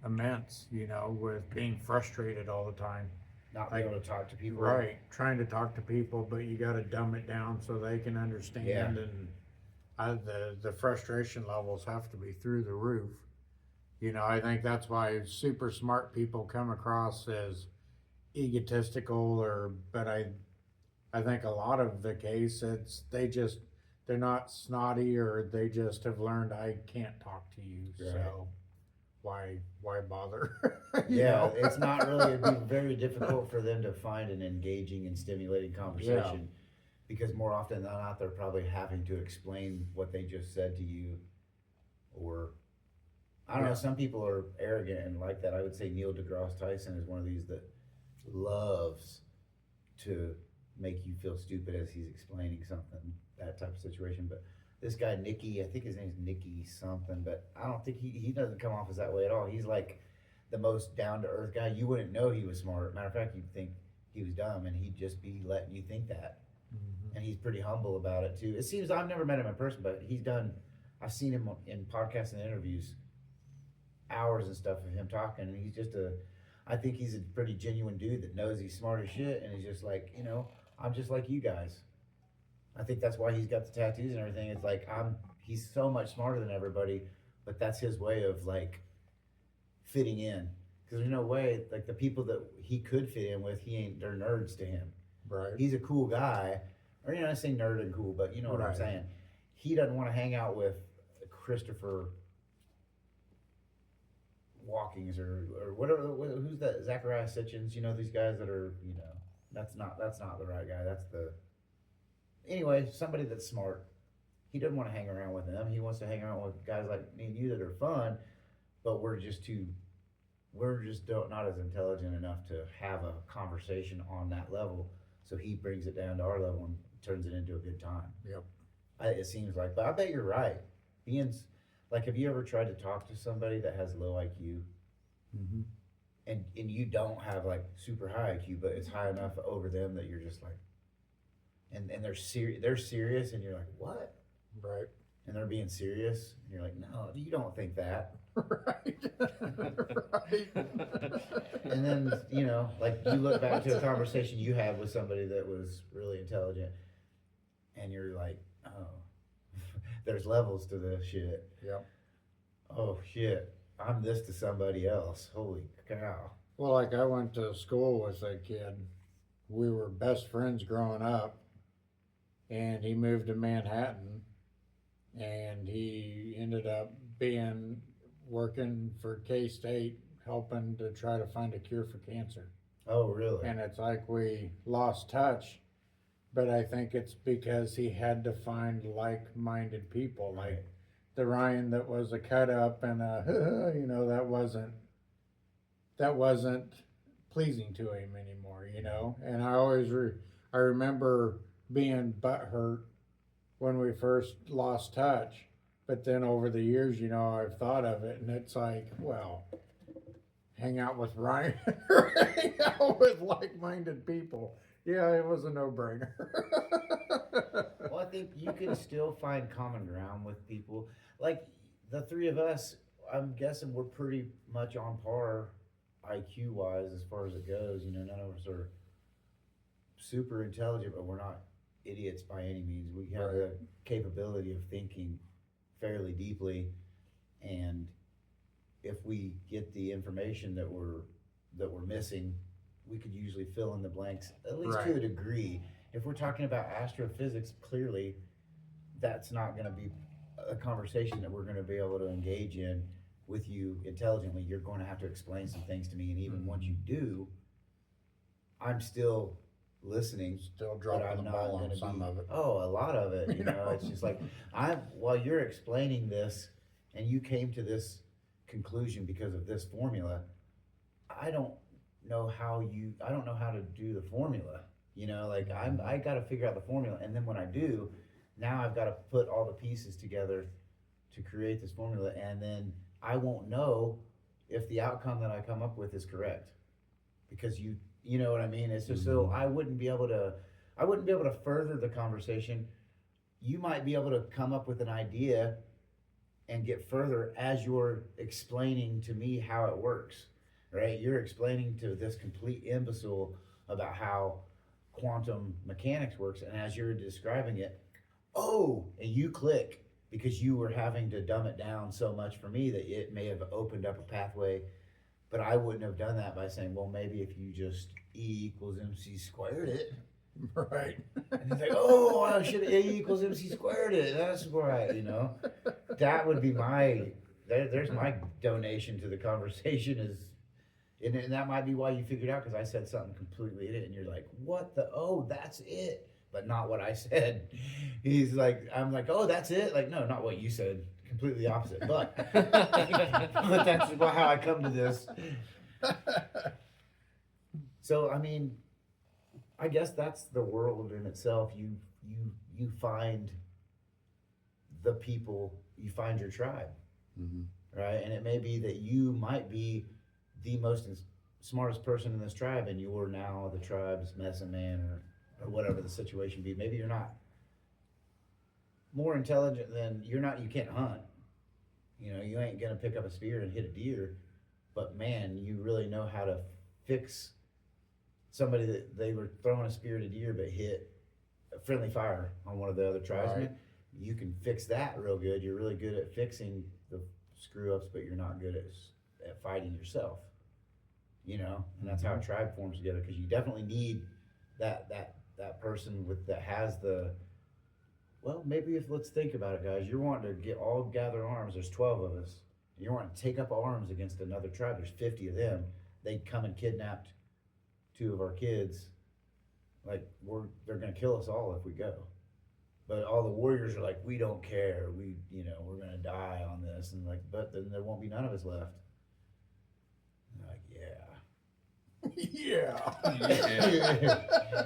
immense, with being frustrated all the time. Not be able to talk to people. Right, trying to talk to people, but you gotta dumb it down so they can understand, Yeah. and the frustration levels have to be through the roof. I think that's why super smart people come across as egotistical, but I think a lot of the case they're not snotty, or they just have learned I can't talk to you, Right. so why bother? You Yeah, know? it's not really, it'd be very difficult for them to find an engaging and stimulating conversation. Because more often than not, they're probably having to explain what they just said to you. Or, I don't know, Yeah. some people are arrogant and like that. I would say Neil deGrasse Tyson is one of these that loves to make you feel stupid as he's explaining something, that type of situation. But this guy, Nicky, I think his name's Nicky something, but I don't think he doesn't come off as that way at all. He's like the most down to earth guy. You wouldn't know he was smart. Matter of fact, you'd think he was dumb, and he'd just be letting you think that. Mhm. And he's pretty humble about it too. It seems I've never met him in person, but I've seen him in podcasts and interviews, hours and stuff of him talking, and I think he's a pretty genuine dude that knows he's smart as shit, and he's just like, I'm just like you guys. I think that's why he's got the tattoos and everything. It's like he's so much smarter than everybody, but that's his way of like fitting in. Because there's no way, like the people that he could fit in with, they're nerds to him. Right. He's a cool guy, or I say nerd and cool, but you know what I'm Right. saying. He doesn't want to hang out with Christopher Walkings or whatever. Who's that? Zachariah Sitchins. You know these guys that are that's not the right guy. That's the anyway somebody that's smart. He doesn't want to hang around with them. He wants to hang around with guys like me and you that are fun, but we're just not as intelligent enough to have a conversation on that level. So he brings it down to our level and turns it into a good time. Yep. It seems like, but I bet you're right. Have you ever tried to talk to somebody that has low IQ Mm-hmm. and you don't have like super high IQ, but it's high enough over them that you're just like, and they're serious, and you're like, what? Right. And they're being serious, and you're like, no, you don't think that. Right. Right. And then like you look back to a conversation you had with somebody that was really intelligent, and you're like, oh, there's levels to this shit. Yep. Oh shit, I'm this to somebody else. Holy cow. Well, like I went to school with a kid. We were best friends growing up, and he moved to Manhattan, and he ended up working for K-State, helping to try to find a cure for cancer. Oh really? And it's like we lost touch, but I think it's because he had to find like-minded people, like the Ryan that was a cut up and that wasn't pleasing to him anymore, And I remember being butthurt when we first lost touch, but then over the years, I've thought of it, and it's like, well, hang out with Ryan, hang out with like-minded people. Yeah, it was a no-brainer. Well, I think you can still find common ground with people. Like the three of us, I'm guessing we're pretty much on par IQ wise as far as it goes. None of us are super intelligent, but we're not idiots by any means. We have the capability of thinking fairly deeply, and if we get the information that we're missing, we could usually fill in the blanks, at least to a degree. If we're talking about astrophysics, clearly that's not going to be a conversation that we're going to be able to engage in with you intelligently. You're going to have to explain some things to me, and even once you do, I'm still listening. Still dropping the ball on some of it. Oh, a lot of it. It's just like while you're explaining this, and you came to this conclusion because of this formula. I don't know how to do the formula. I got to figure out the formula, and then when I do, now I've got to put all the pieces together to create this formula, and then I won't know if the outcome that I come up with is correct, because you know what I mean. It's just so I wouldn't be able to further the conversation. You might be able to come up with an idea and get further as you're explaining to me how it works, right? You're explaining to this complete imbecile about how quantum mechanics works, and as you're describing it, and you click because you were having to dumb it down so much for me that it may have opened up a pathway, but I wouldn't have done that by saying, well, maybe if you just E equals MC squared it. Right. And he's like, oh, I should have A equals MC squared it. That's right, That would be my there's my donation to the conversation is, and that might be why you figured out, because I said something completely in it, and you're like, what the, oh, that's it, but not what I said. He's like, I'm like, oh, that's it? Like, no, not what you said, completely opposite, but, but that's how I come to this. So, I mean, I guess that's the world in itself. You find the people, you find your tribe, right? And it may be that you might be the most smartest person in this tribe, and you're now the tribe's medicine man, or whatever the situation be. Maybe you're not more intelligent than you're not. You can't hunt. You know, you ain't gonna pick up a spear and hit a deer, but man, you really know how to fix somebody that they were throwing a spear at a deer but hit a friendly fire on one of the other tribesmen. Right. You can fix that real good. You're really good at fixing the screw ups, but you're not good at fighting yourself. You know, and that's how a tribe forms together, because you definitely need that person that has the, well, maybe if, let's think about it, guys. You're wanting to gather arms. There's 12 of us. You're wanting to take up arms against another tribe. There's 50 of them. They'd come and kidnapped 2 of our kids. Like, they're gonna kill us all if we go. But all the warriors are like, we don't care. We're gonna die on this, and like, but then there won't be none of us left. And like, Yeah. Yeah.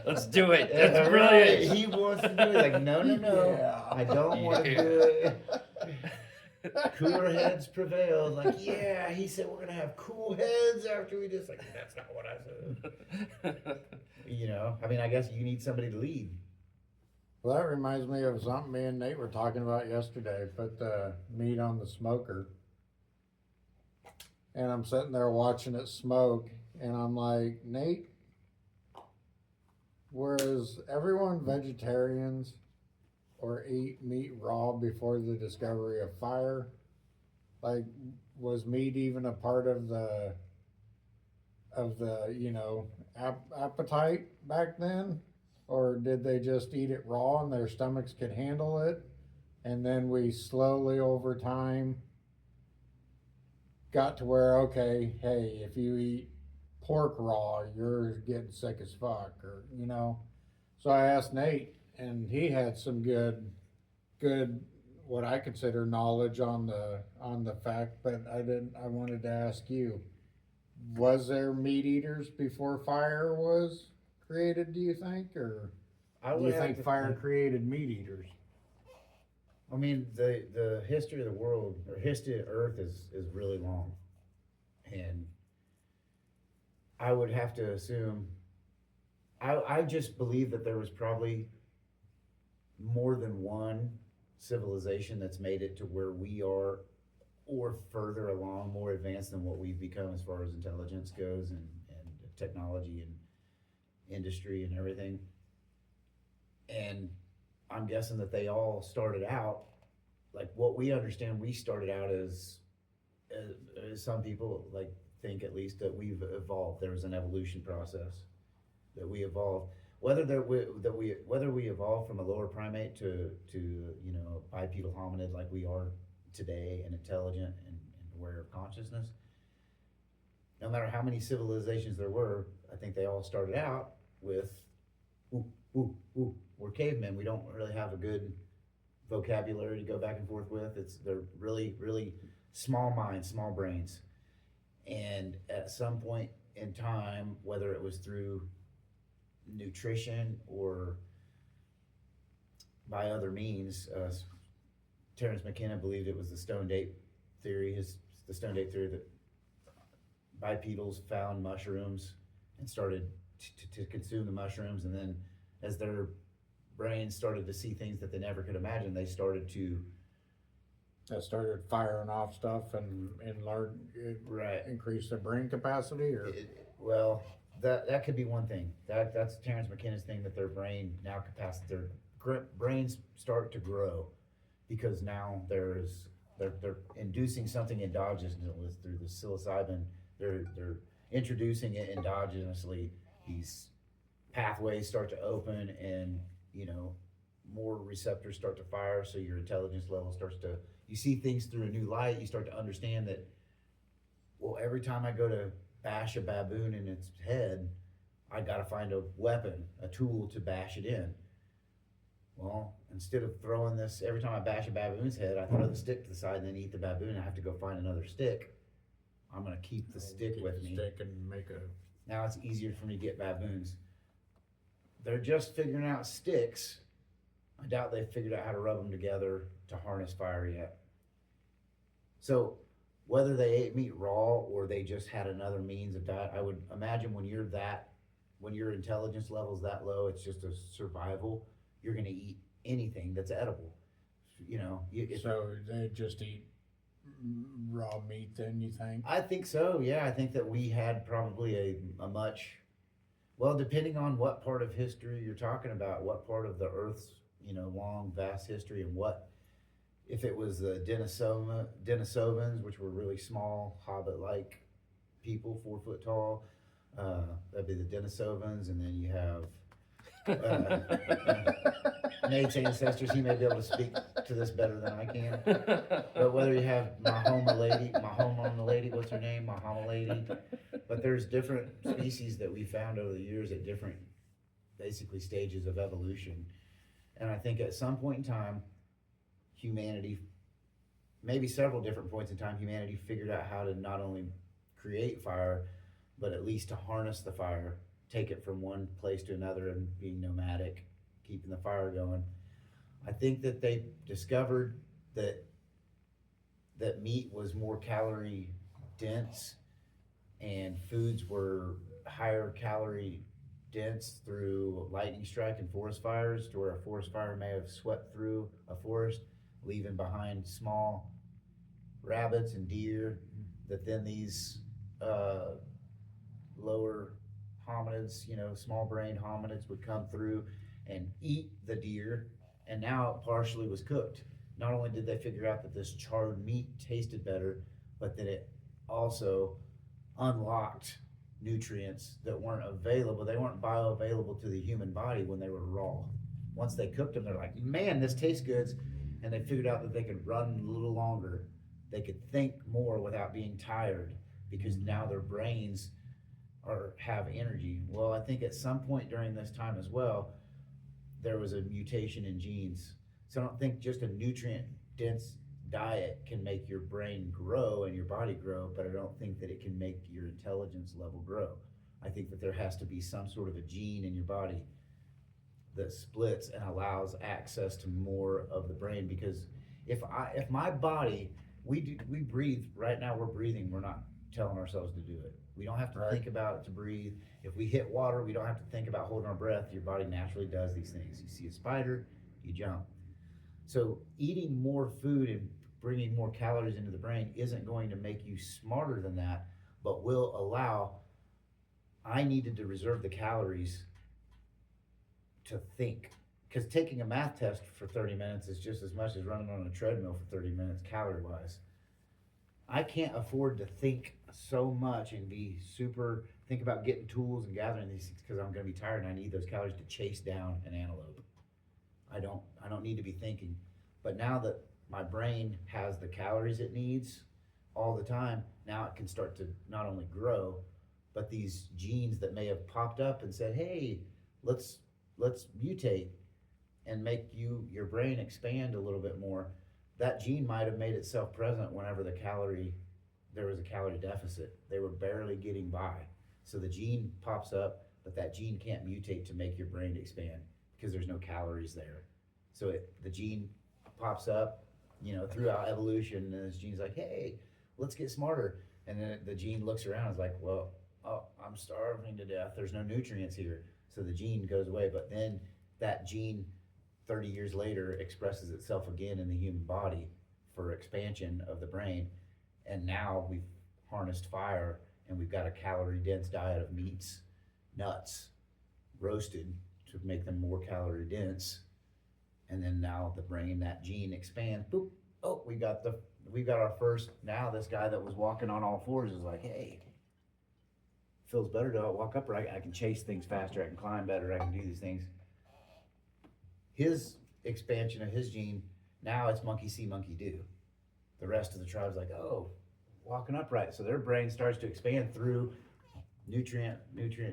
Let's do it. yeah, That's right. brilliant. He wants to do it. Like, no, Yeah. I don't want to Yeah. do it. Cooler heads prevailed. Like, yeah, he said we're gonna have cool heads after we just, like, that's not what I said. You know, I mean, I guess you need somebody to lead. Well, that reminds me of something me and Nate were talking about yesterday. Put the meat on the smoker. And I'm sitting there watching it smoke, and I'm like, Nate, whereas everyone vegetarians or eat meat raw before the discovery of fire, like, was meat even a part of the appetite back then? Or did they just eat it raw and their stomachs could handle it? And then we slowly over time got to where, okay, hey, if you eat pork raw, you're getting sick as fuck, or, you know. So I asked Nate, and he had some good, what I consider knowledge on the fact, but I wanted to ask you, was there meat eaters before fire was created, do you think, or do you think fire created meat eaters? I mean, the history of the world, or history of Earth, is really long, and I would have to assume, I just believe that there was probably more than one civilization that's made it to where we are, or further along, more advanced than what we've become as far as intelligence goes, and technology and industry and everything. And I'm guessing that they all started out like what we understand. We started out as some people like think, at least, that we've evolved. There was an evolution process that we evolved. Whether we evolved from a lower primate to bipedal hominid like we are today, and intelligent and aware of consciousness. No matter how many civilizations there were, I think they all started out with, we're cavemen. We don't really have a good vocabulary to go back and forth with. They're really, really small minds, small brains. And at some point in time, whether it was through nutrition or by other means, Terence McKenna believed it was the stone date theory. The stone date theory that bipedals found mushrooms and started to consume the mushrooms, and then as their brains started to see things that they never could imagine, they started to firing off stuff and increase their brain capacity, or well, that could be one thing. That's Terence McKenna's thing, that their brain now capacity, their brains start to grow, because now they're inducing something endogenously through the psilocybin. They're introducing it endogenously. These pathways start to open, and more receptors start to fire, so your intelligence level starts to you see things through a new light. You start to understand that, well, every time I go to bash a baboon in its head, I gotta find a weapon, a tool to bash it in. Well, instead of throwing this, every time I bash a baboon's head, I throw the stick to the side and then eat the baboon. I have to go find another stick. I'm gonna keep the stick Keep with the me. Stick and make a, Now it's easier for me to get baboons. They're just figuring out sticks. I doubt they've figured out how to rub them together to harness fire yet. So whether they ate meat raw or they just had another means of diet, I would imagine when your intelligence level's that low, it's just a survival. You're gonna eat anything that's edible. You know, so they just eat raw meat then, you think? I think so. Yeah, I think that we had probably a much, well, depending on what part of history you're talking about, what part of the Earth's, long, vast history, and if it was the Denisovans, which were really small, hobbit-like people, 4 foot tall, that'd be the Denisovans, and then you have Nate's ancestors. He may be able to speak to this better than I can. But whether you have Mahoma lady, what's her name? Mahoma lady. But there's different species that we found over the years at different, basically, stages of evolution. And I think at some point in time, humanity, maybe several different points in time, humanity figured out how to not only create fire, but at least to harness the fire, take it from one place to another and being nomadic, keeping the fire going. I think that they discovered that meat was more calorie dense and foods were higher calorie dense through lightning strike and forest fires, to where a forest fire may have swept through a forest, leaving behind small rabbits and deer, that then these lower hominids, small brained hominids would come through and eat the deer, and now it partially was cooked. Not only did they figure out that this charred meat tasted better, but that it also unlocked nutrients that weren't available. They weren't bioavailable to the human body when they were raw. Once they cooked them, they're like, man, this tastes good. And they figured out that they could run a little longer. They could think more without being tired, because now their brains have energy. Well, I think at some point during this time as well, there was a mutation in genes. So I don't think just a nutrient dense diet can make your brain grow and your body grow, but I don't think that it can make your intelligence level grow. I think that there has to be some sort of a gene in your body that splits and allows access to more of the brain. Because if my body, we breathe right now, we're breathing, we're not telling ourselves to do it. We don't have to think about it to breathe. If we hit water, we don't have to think about holding our breath. Your body naturally does these things. You see a spider, you jump. So eating more food and bringing more calories into the brain isn't going to make you smarter than that, but will allow, I needed to reserve the calories to think. Because taking a math test for 30 minutes is just as much as running on a treadmill for 30 minutes, calorie-wise. I can't afford to think so much and think about getting tools and gathering these things, because I'm going to be tired and I need those calories to chase down an antelope. I don't need to be thinking. But now that my brain has the calories it needs all the time, now it can start to not only grow, but these genes that may have popped up and said, hey, let's mutate and make your brain expand a little bit more. That gene might have made itself present whenever there was a calorie deficit. They were barely getting by. So the gene pops up, but that gene can't mutate to make your brain expand because there's no calories there. So the gene pops up, throughout evolution, and this gene's like, hey, let's get smarter. And then the gene looks around and is like, well, I'm starving to death. There's no nutrients here. So the gene goes away. But then that gene, 30 years later, expresses itself again in the human body for expansion of the brain. And now we've harnessed fire, and we've got a calorie-dense diet of meats, nuts, roasted to make them more calorie-dense. And then now the brain, that gene expands. Boop. Oh, we got our first. Now this guy that was walking on all fours is like, hey, feels better to walk upright. I can chase things faster. I can climb better. I can do these things. His expansion of his gene, now it's monkey see, monkey do. the rest of the tribe's like, oh, walking upright. So their brain starts to expand through nutrient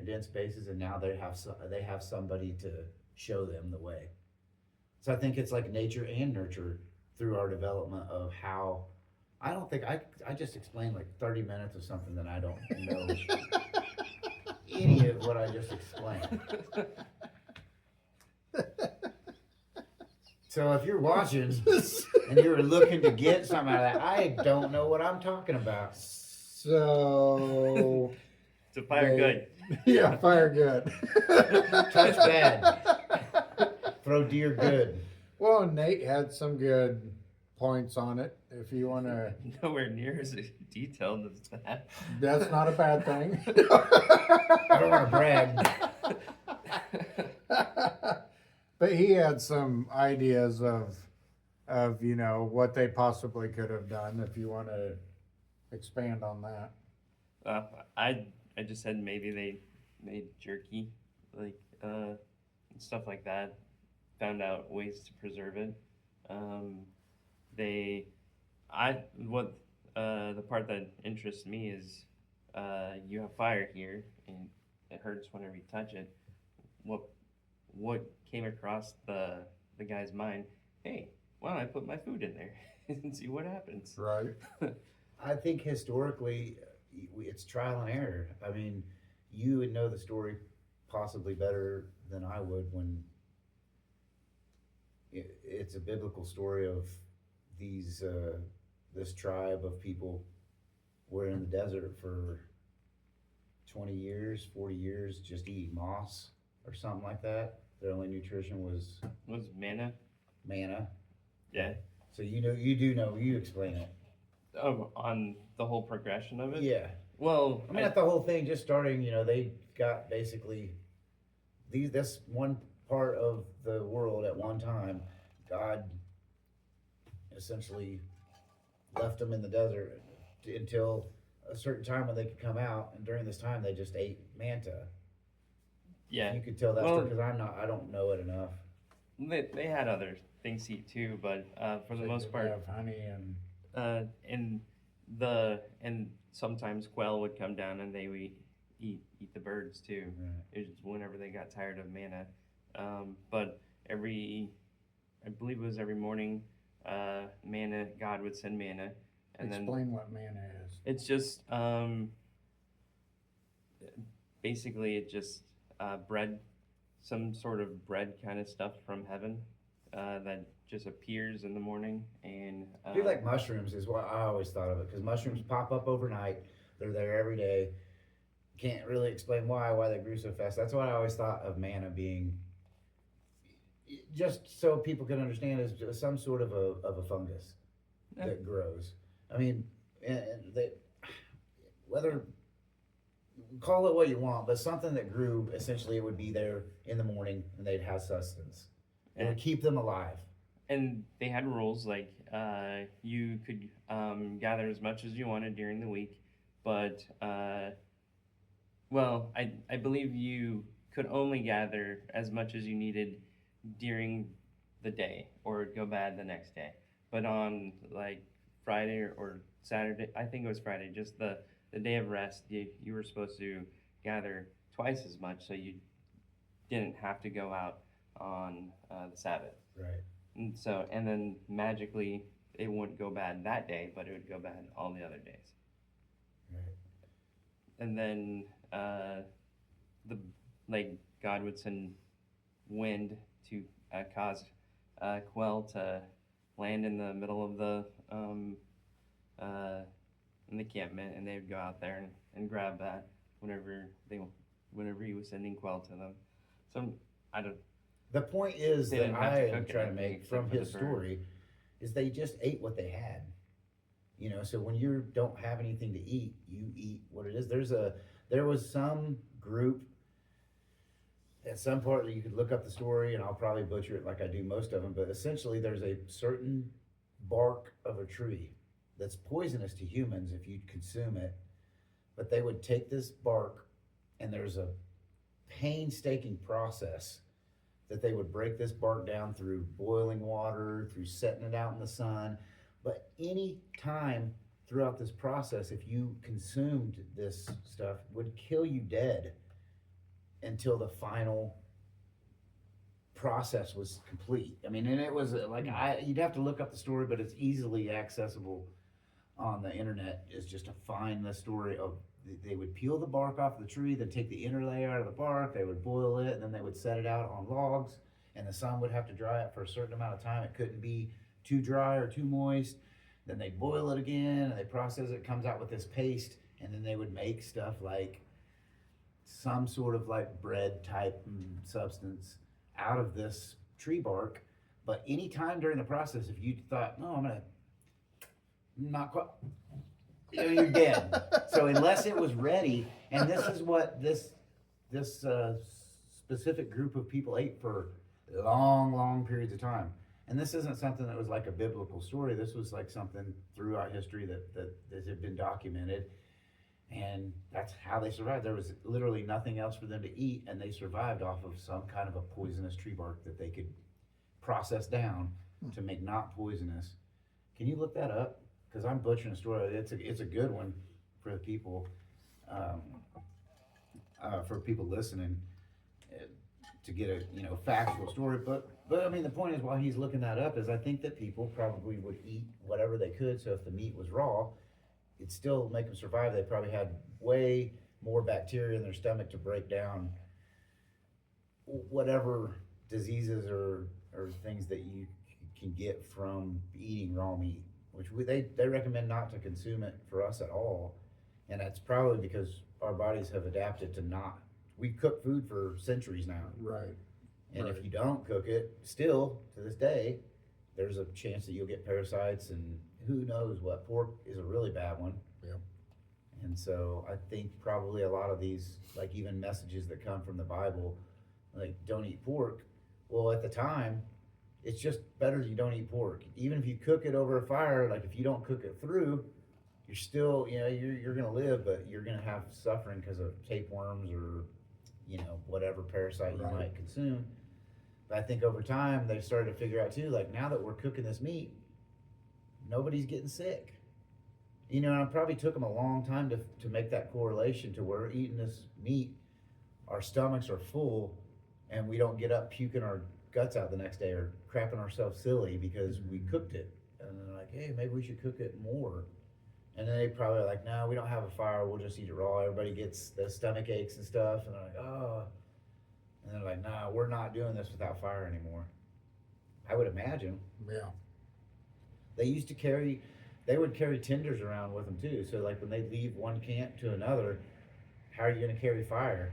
dense spaces, and now they have somebody to show them the way. So I think it's like nature and nurture through our development of how. I don't think I just explained like 30 minutes of something that I don't know any of what I just explained. So if you're watching and you're looking to get something out of that, I don't know what I'm talking about. So So fire good. Yeah, fire good. Touch bad. Throw deer good. Well, Nate had some good points on it. If you want to, Nowhere near as detailed as that. that's not a bad thing. I don't want to brag. But he had some ideas of what they possibly could have done. If you want to expand on that. I just said maybe they made jerky, like stuff like that. Found out ways to preserve it. The part that interests me is you have fire here and it hurts whenever you touch it. What came across the guy's mind? Hey, why don't I put my food in there and see what happens? Right. I think historically, it's trial and error. I mean, you would know the story possibly better than I would when it's a biblical story of this tribe of people were in the desert for 20 years, 40 years, just eating moss or something like that. Their only nutrition was manna. manna. Yeah. So you explain it. On the whole progression of it. Yeah. Well, I mean, at the whole thing, just starting, they got basically this one part of the world at one time. God essentially left them in the desert until a certain time when they could come out, and during this time they just ate manta. yeah, You could tell that Well- because I don't know it enough. they had other things to eat too, but for the So most you part, have honey and and sometimes quail would come down and they would eat the birds too. Right. It was whenever they got tired of manna. But I believe it was every morning, manna, God would send manna, and explain what manna is. it's just basically it just bread, some sort of bread kind of stuff from heaven that just appears in the morning and It'd be like mushrooms is what I always thought of it, because mushrooms pop up overnight. They're there every day. Can't really explain why they grew so fast. That's what I always thought of manna being. Just so people can understand, is just some sort of a fungus that grows. I mean, and they, whether call it what you want, but something that grew, essentially it would be there in the morning and they'd have sustenance. It would keep them alive. And they had rules like you could gather as much as you wanted during the week, but well, I believe you could only gather as much as you needed during the day or go bad the next day. But on like Friday or Saturday, I think it was Friday, just the day of rest, you were supposed to gather twice as much so you didn't have to go out on the Sabbath. Right. And then magically it wouldn't go bad that day, but it would go bad all the other days. Right. And then God would send wind to cause quail to land in the middle of the encampment, and they would go out there and grab that whenever he was sending quail to them. So I don't. The point is They that didn't have I to am cook trying to anything make except from for the his bird. story is they just ate what they had. So when you don't have anything to eat, you eat what it is. There was some group at some part that you could look up the story, and I'll probably butcher it like I do most of them, but essentially there's a certain bark of a tree that's poisonous to humans if you consume it. But they would take this bark, and there's a painstaking process that they would break this bark down through boiling water, through setting it out in the sun, But any time throughout this process, if you consumed this stuff, would kill you dead until the final process was complete. I mean, and it was like you'd have to look up the story, but it's easily accessible on the internet. Is just to find the story of they would peel the bark off the tree, then take the inner layer out of the bark. They would boil it, and then they would set it out on logs, and the sun would have to dry it for a certain amount of time. It couldn't be too dry or too moist. Then they boil it again, and they process it. It comes out with this paste, and then they would make stuff like some sort of like bread type substance out of this tree bark. But any time during the process, if you thought, no, I'm gonna not quite, you're dead. So unless it was ready, and this is what this specific group of people ate for long periods of time. And this isn't something that was like a biblical story. This was like something throughout history that had been documented. And that's how they survived. There was literally nothing else for them to eat, and they survived off of some kind of a poisonous tree bark that they could process down to make not poisonous. Can you look that up? Because I'm butchering the story. It's a good one for the people, for people listening, to get a factual story. But I mean, the point is, while he's looking that up, is I think that people probably would eat whatever they could. So if the meat was raw, it'd still make them survive. They probably had way more bacteria in their stomach to break down whatever diseases or things that you can get from eating raw meat, which they recommend not to consume it for us at all. And that's probably because our bodies have adapted to not. We cook food for centuries now. Right. And right. if you don't cook it, still to this day, there's a chance that you'll get parasites and who knows what. Pork is a really bad one. Yep. And so I think probably a lot of these, like even messages that come from the Bible, like don't eat pork. Well, at the time, it's just better you don't eat pork. Even if you cook it over a fire, like if you don't cook it through, you're still, you're gonna live, but you're gonna have suffering because of tapeworms or, whatever parasite you Right. might consume. But I think over time they started to figure out too, like now that we're cooking this meat, nobody's getting sick. And it probably took them a long time to make that correlation to where we're eating this meat, our stomachs are full, and we don't get up puking our guts out the next day or crapping ourselves silly because we cooked it. And they're like, hey, maybe we should cook it more. And then they probably are like, no, we don't have a fire, we'll just eat it raw. Everybody gets the stomach aches and stuff, and they're like, oh. And they're like, nah, we're not doing this without fire anymore. I would imagine. Yeah. They would carry tenders around with them too. So like when they leave one camp to another, how are you gonna carry fire?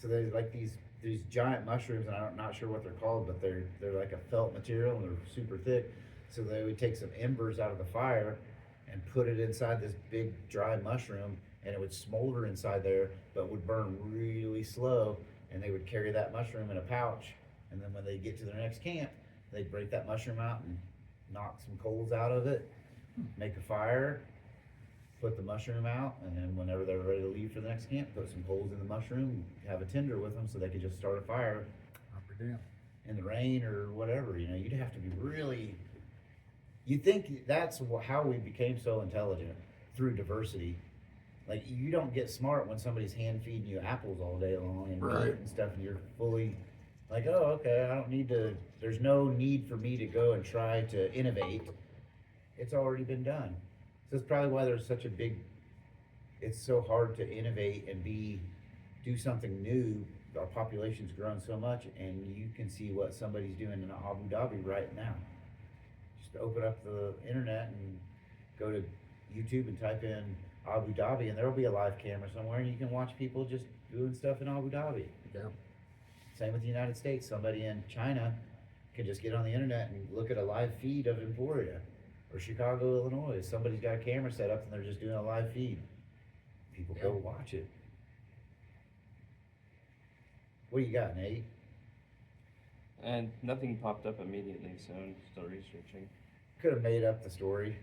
So there's like these giant mushrooms, and I'm not sure what they're called, but they're like a felt material and they're super thick. So they would take some embers out of the fire and put it inside this big dry mushroom, and it would smolder inside there, but would burn really slow. And they would carry that mushroom in a pouch, and then when they get to their next camp, they'd break that mushroom out and knock some coals out of it, make a fire, put the mushroom out, and then whenever they were ready to leave for the next camp, put some coals in the mushroom, have a tinder with them so they could just start a fire in the rain or whatever. You'd have to be really. You think that's how we became so intelligent, through diversity. Like you don't get smart when somebody's hand feeding you apples all day long and Right. meat and stuff, and you're fully like, oh, okay, I don't need to. There's no need for me to go and try to innovate. It's already been done. So that's probably why there's such a big. It's so hard to innovate and do something new. Our population's grown so much, and you can see what somebody's doing in Abu Dhabi right now. Just open up the internet and go to YouTube and type in Abu Dhabi, and there'll be a live camera somewhere, and you can watch people just doing stuff in Abu Dhabi. Yeah. Same with the United States. Somebody in China can just get on the internet and look at a live feed of Emporia or Chicago, Illinois. Somebody's got a camera set up and they're just doing a live feed. People go watch it. What do you got, Nate? And nothing popped up immediately, so I'm still researching. Could have made up the story.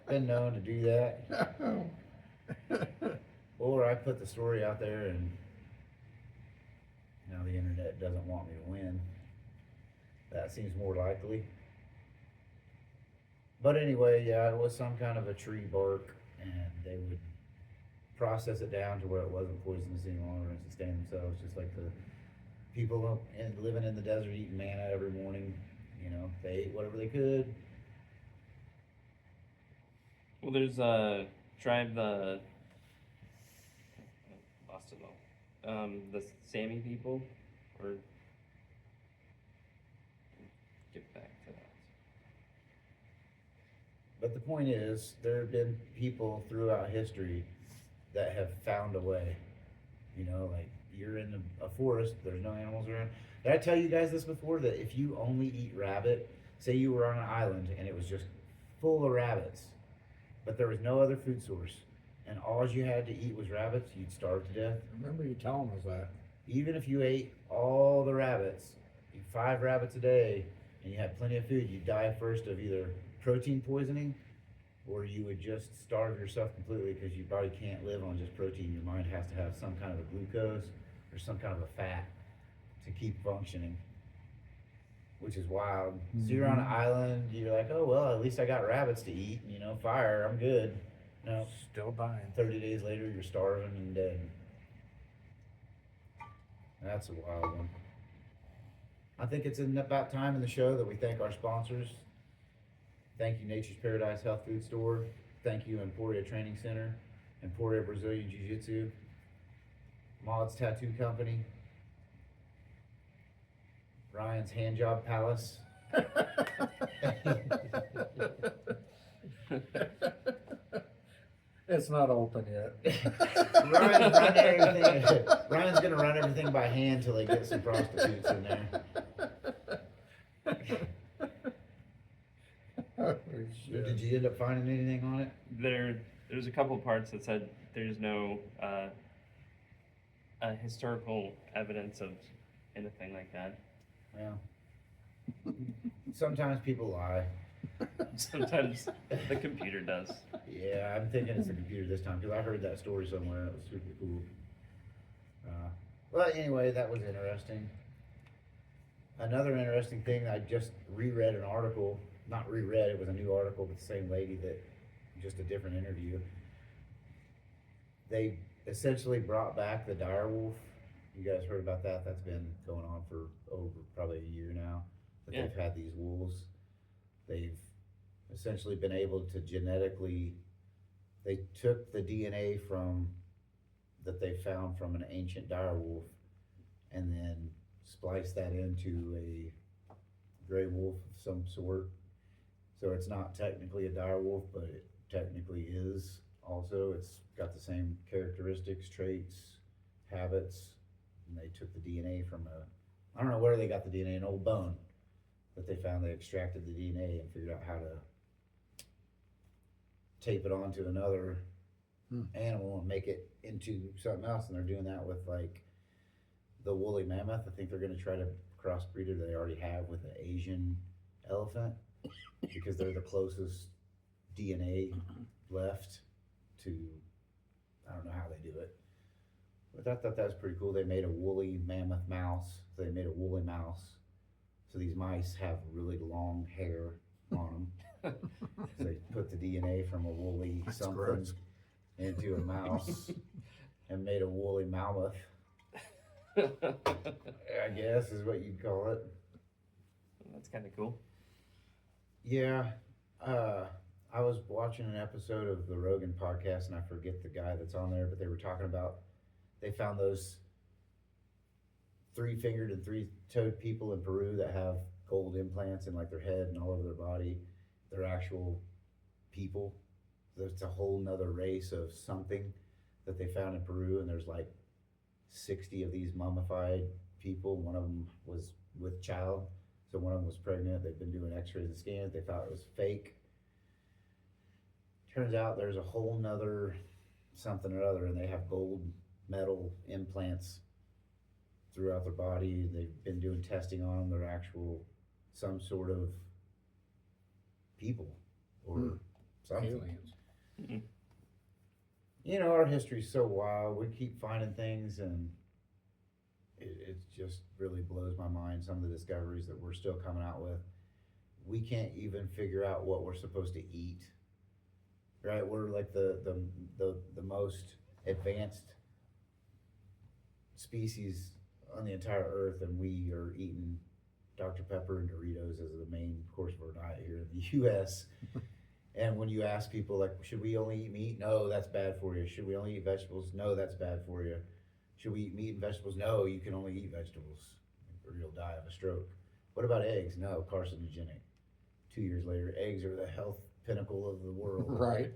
Been known to do that. Or I put the story out there and now the internet doesn't want me to win. That seems more likely. But anyway, yeah, it was some kind of a tree bark, and they would process it down to where it wasn't poisonous any longer and sustain themselves, just like the people living in the desert eating manna every morning. You know, they ate whatever they could. Well, there's a tribe, I lost it all. The Sami people, or get back to that. But the point is, there have been people throughout history that have found a way. You know, like you're in a forest, there's no animals around. Did I tell you guys this before? That if you only eat rabbit, say you were on an island and it was just full of rabbits, but there was no other food source, and all you had to eat was rabbits, you'd starve to death. I remember you telling us that. Even if you ate all the rabbits, 5 rabbits a day, and you had plenty of food, you'd die first of either protein poisoning, or you would just starve yourself completely because your body can't live on just protein. Your mind has to have some kind of a glucose or some kind of a fat to keep functioning, which is wild. So you're on an island, you're like, oh, well, at least I got rabbits to eat, you know, fire, I'm good. No, Still dying. 30 days later, you're starving and dead. That's a wild one. I think it's about time in the show that we thank our sponsors. Thank you, Nature's Paradise Health Food Store. Thank you, Emporia Training Center, Emporia Brazilian Jiu-Jitsu, Maud's Tattoo Company, Ryan's Handjob Palace. It's not open yet. Ryan's gonna run everything by hand till they get some prostitutes in there. Oh, Did you end up finding anything on it? There's a couple parts that said there's no historical evidence of anything like that. Yeah. Sometimes people lie. Sometimes the computer does. Yeah, I'm thinking it's the computer this time because I heard that story somewhere. It was super cool. Well, anyway, that was interesting. Another interesting thing, I just reread an article. Not reread, it was a new article with the same lady that, just a different interview. They essentially brought back the dire wolf. You guys heard about that? That's been going on for over probably a year now. That Yeah. They've had these wolves. They've essentially been able to genetically, they took the DNA that they found from an ancient dire wolf and then spliced that into a gray wolf of some sort. So it's not technically a dire wolf, but it technically is also. It's got the same characteristics, traits, habits, and they took the DNA from I don't know where they got the DNA, an old bone that they found. They extracted the DNA and figured out how to tape it onto another animal and make it into something else. And they're doing that with like the woolly mammoth. I think they're going to try to crossbreed it. They already have with an Asian elephant because they're the closest DNA left to, I don't know how they do it. But I thought that was pretty cool. They made a woolly mammoth mouse. So they made a woolly mouse. So these mice have really long hair on them. So they put the DNA from a woolly That's something gross. into a mouse and made a woolly mammoth, I guess is what you'd call it. That's kind of cool. Yeah. I was watching an episode of the Rogan podcast and I forget the guy that's on there, but they were talking about, they found those 3-fingered and 3-toed people in Peru that have gold implants in like their head and all over their body. They're actual people. There's a whole nother race of something that they found in Peru, and there's like 60 of these mummified people. One of them was with child, so one of them was pregnant. They've been doing x-rays and scans. They thought it was fake. Turns out there's a whole nother something or other, and they have gold metal implants throughout their body. They've been doing testing on them. They're actual, some sort of people or something. Aliens. Mm-mm. You know, our history's so wild. We keep finding things, and it just really blows my mind, some of the discoveries that we're still coming out with. we can't even figure out what we're supposed to eat. Right? We're like the most advanced species on the entire earth, and we are eating Dr. Pepper and Doritos as the main course of our diet here in the U.S. And when you ask people, like, should we only eat meat? No, that's bad for you. Should we only eat vegetables? No, that's bad for you. Should we eat meat and vegetables? No, you can only eat vegetables or you'll die of a stroke. What about eggs? No, carcinogenic. 2 years later, eggs are the health pinnacle of the world. Right.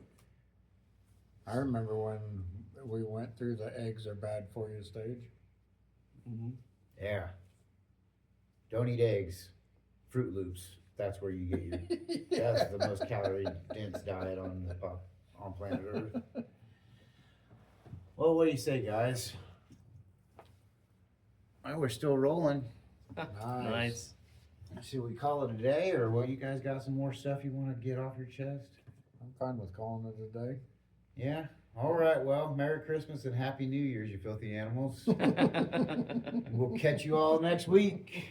I remember when we went through the eggs are bad for you stage. Mm-hmm. Yeah. Don't eat eggs. Fruit Loops. That's where you get your. That's the most calorie dense diet on planet Earth. Well, what do you say, guys? Well, we're still rolling. Nice. Should we call it a day, or what? You guys got some more stuff you want to get off your chest? I'm fine with calling it a day. Yeah. All right. Well, Merry Christmas and Happy New Year's, you filthy animals. We'll catch you all next week.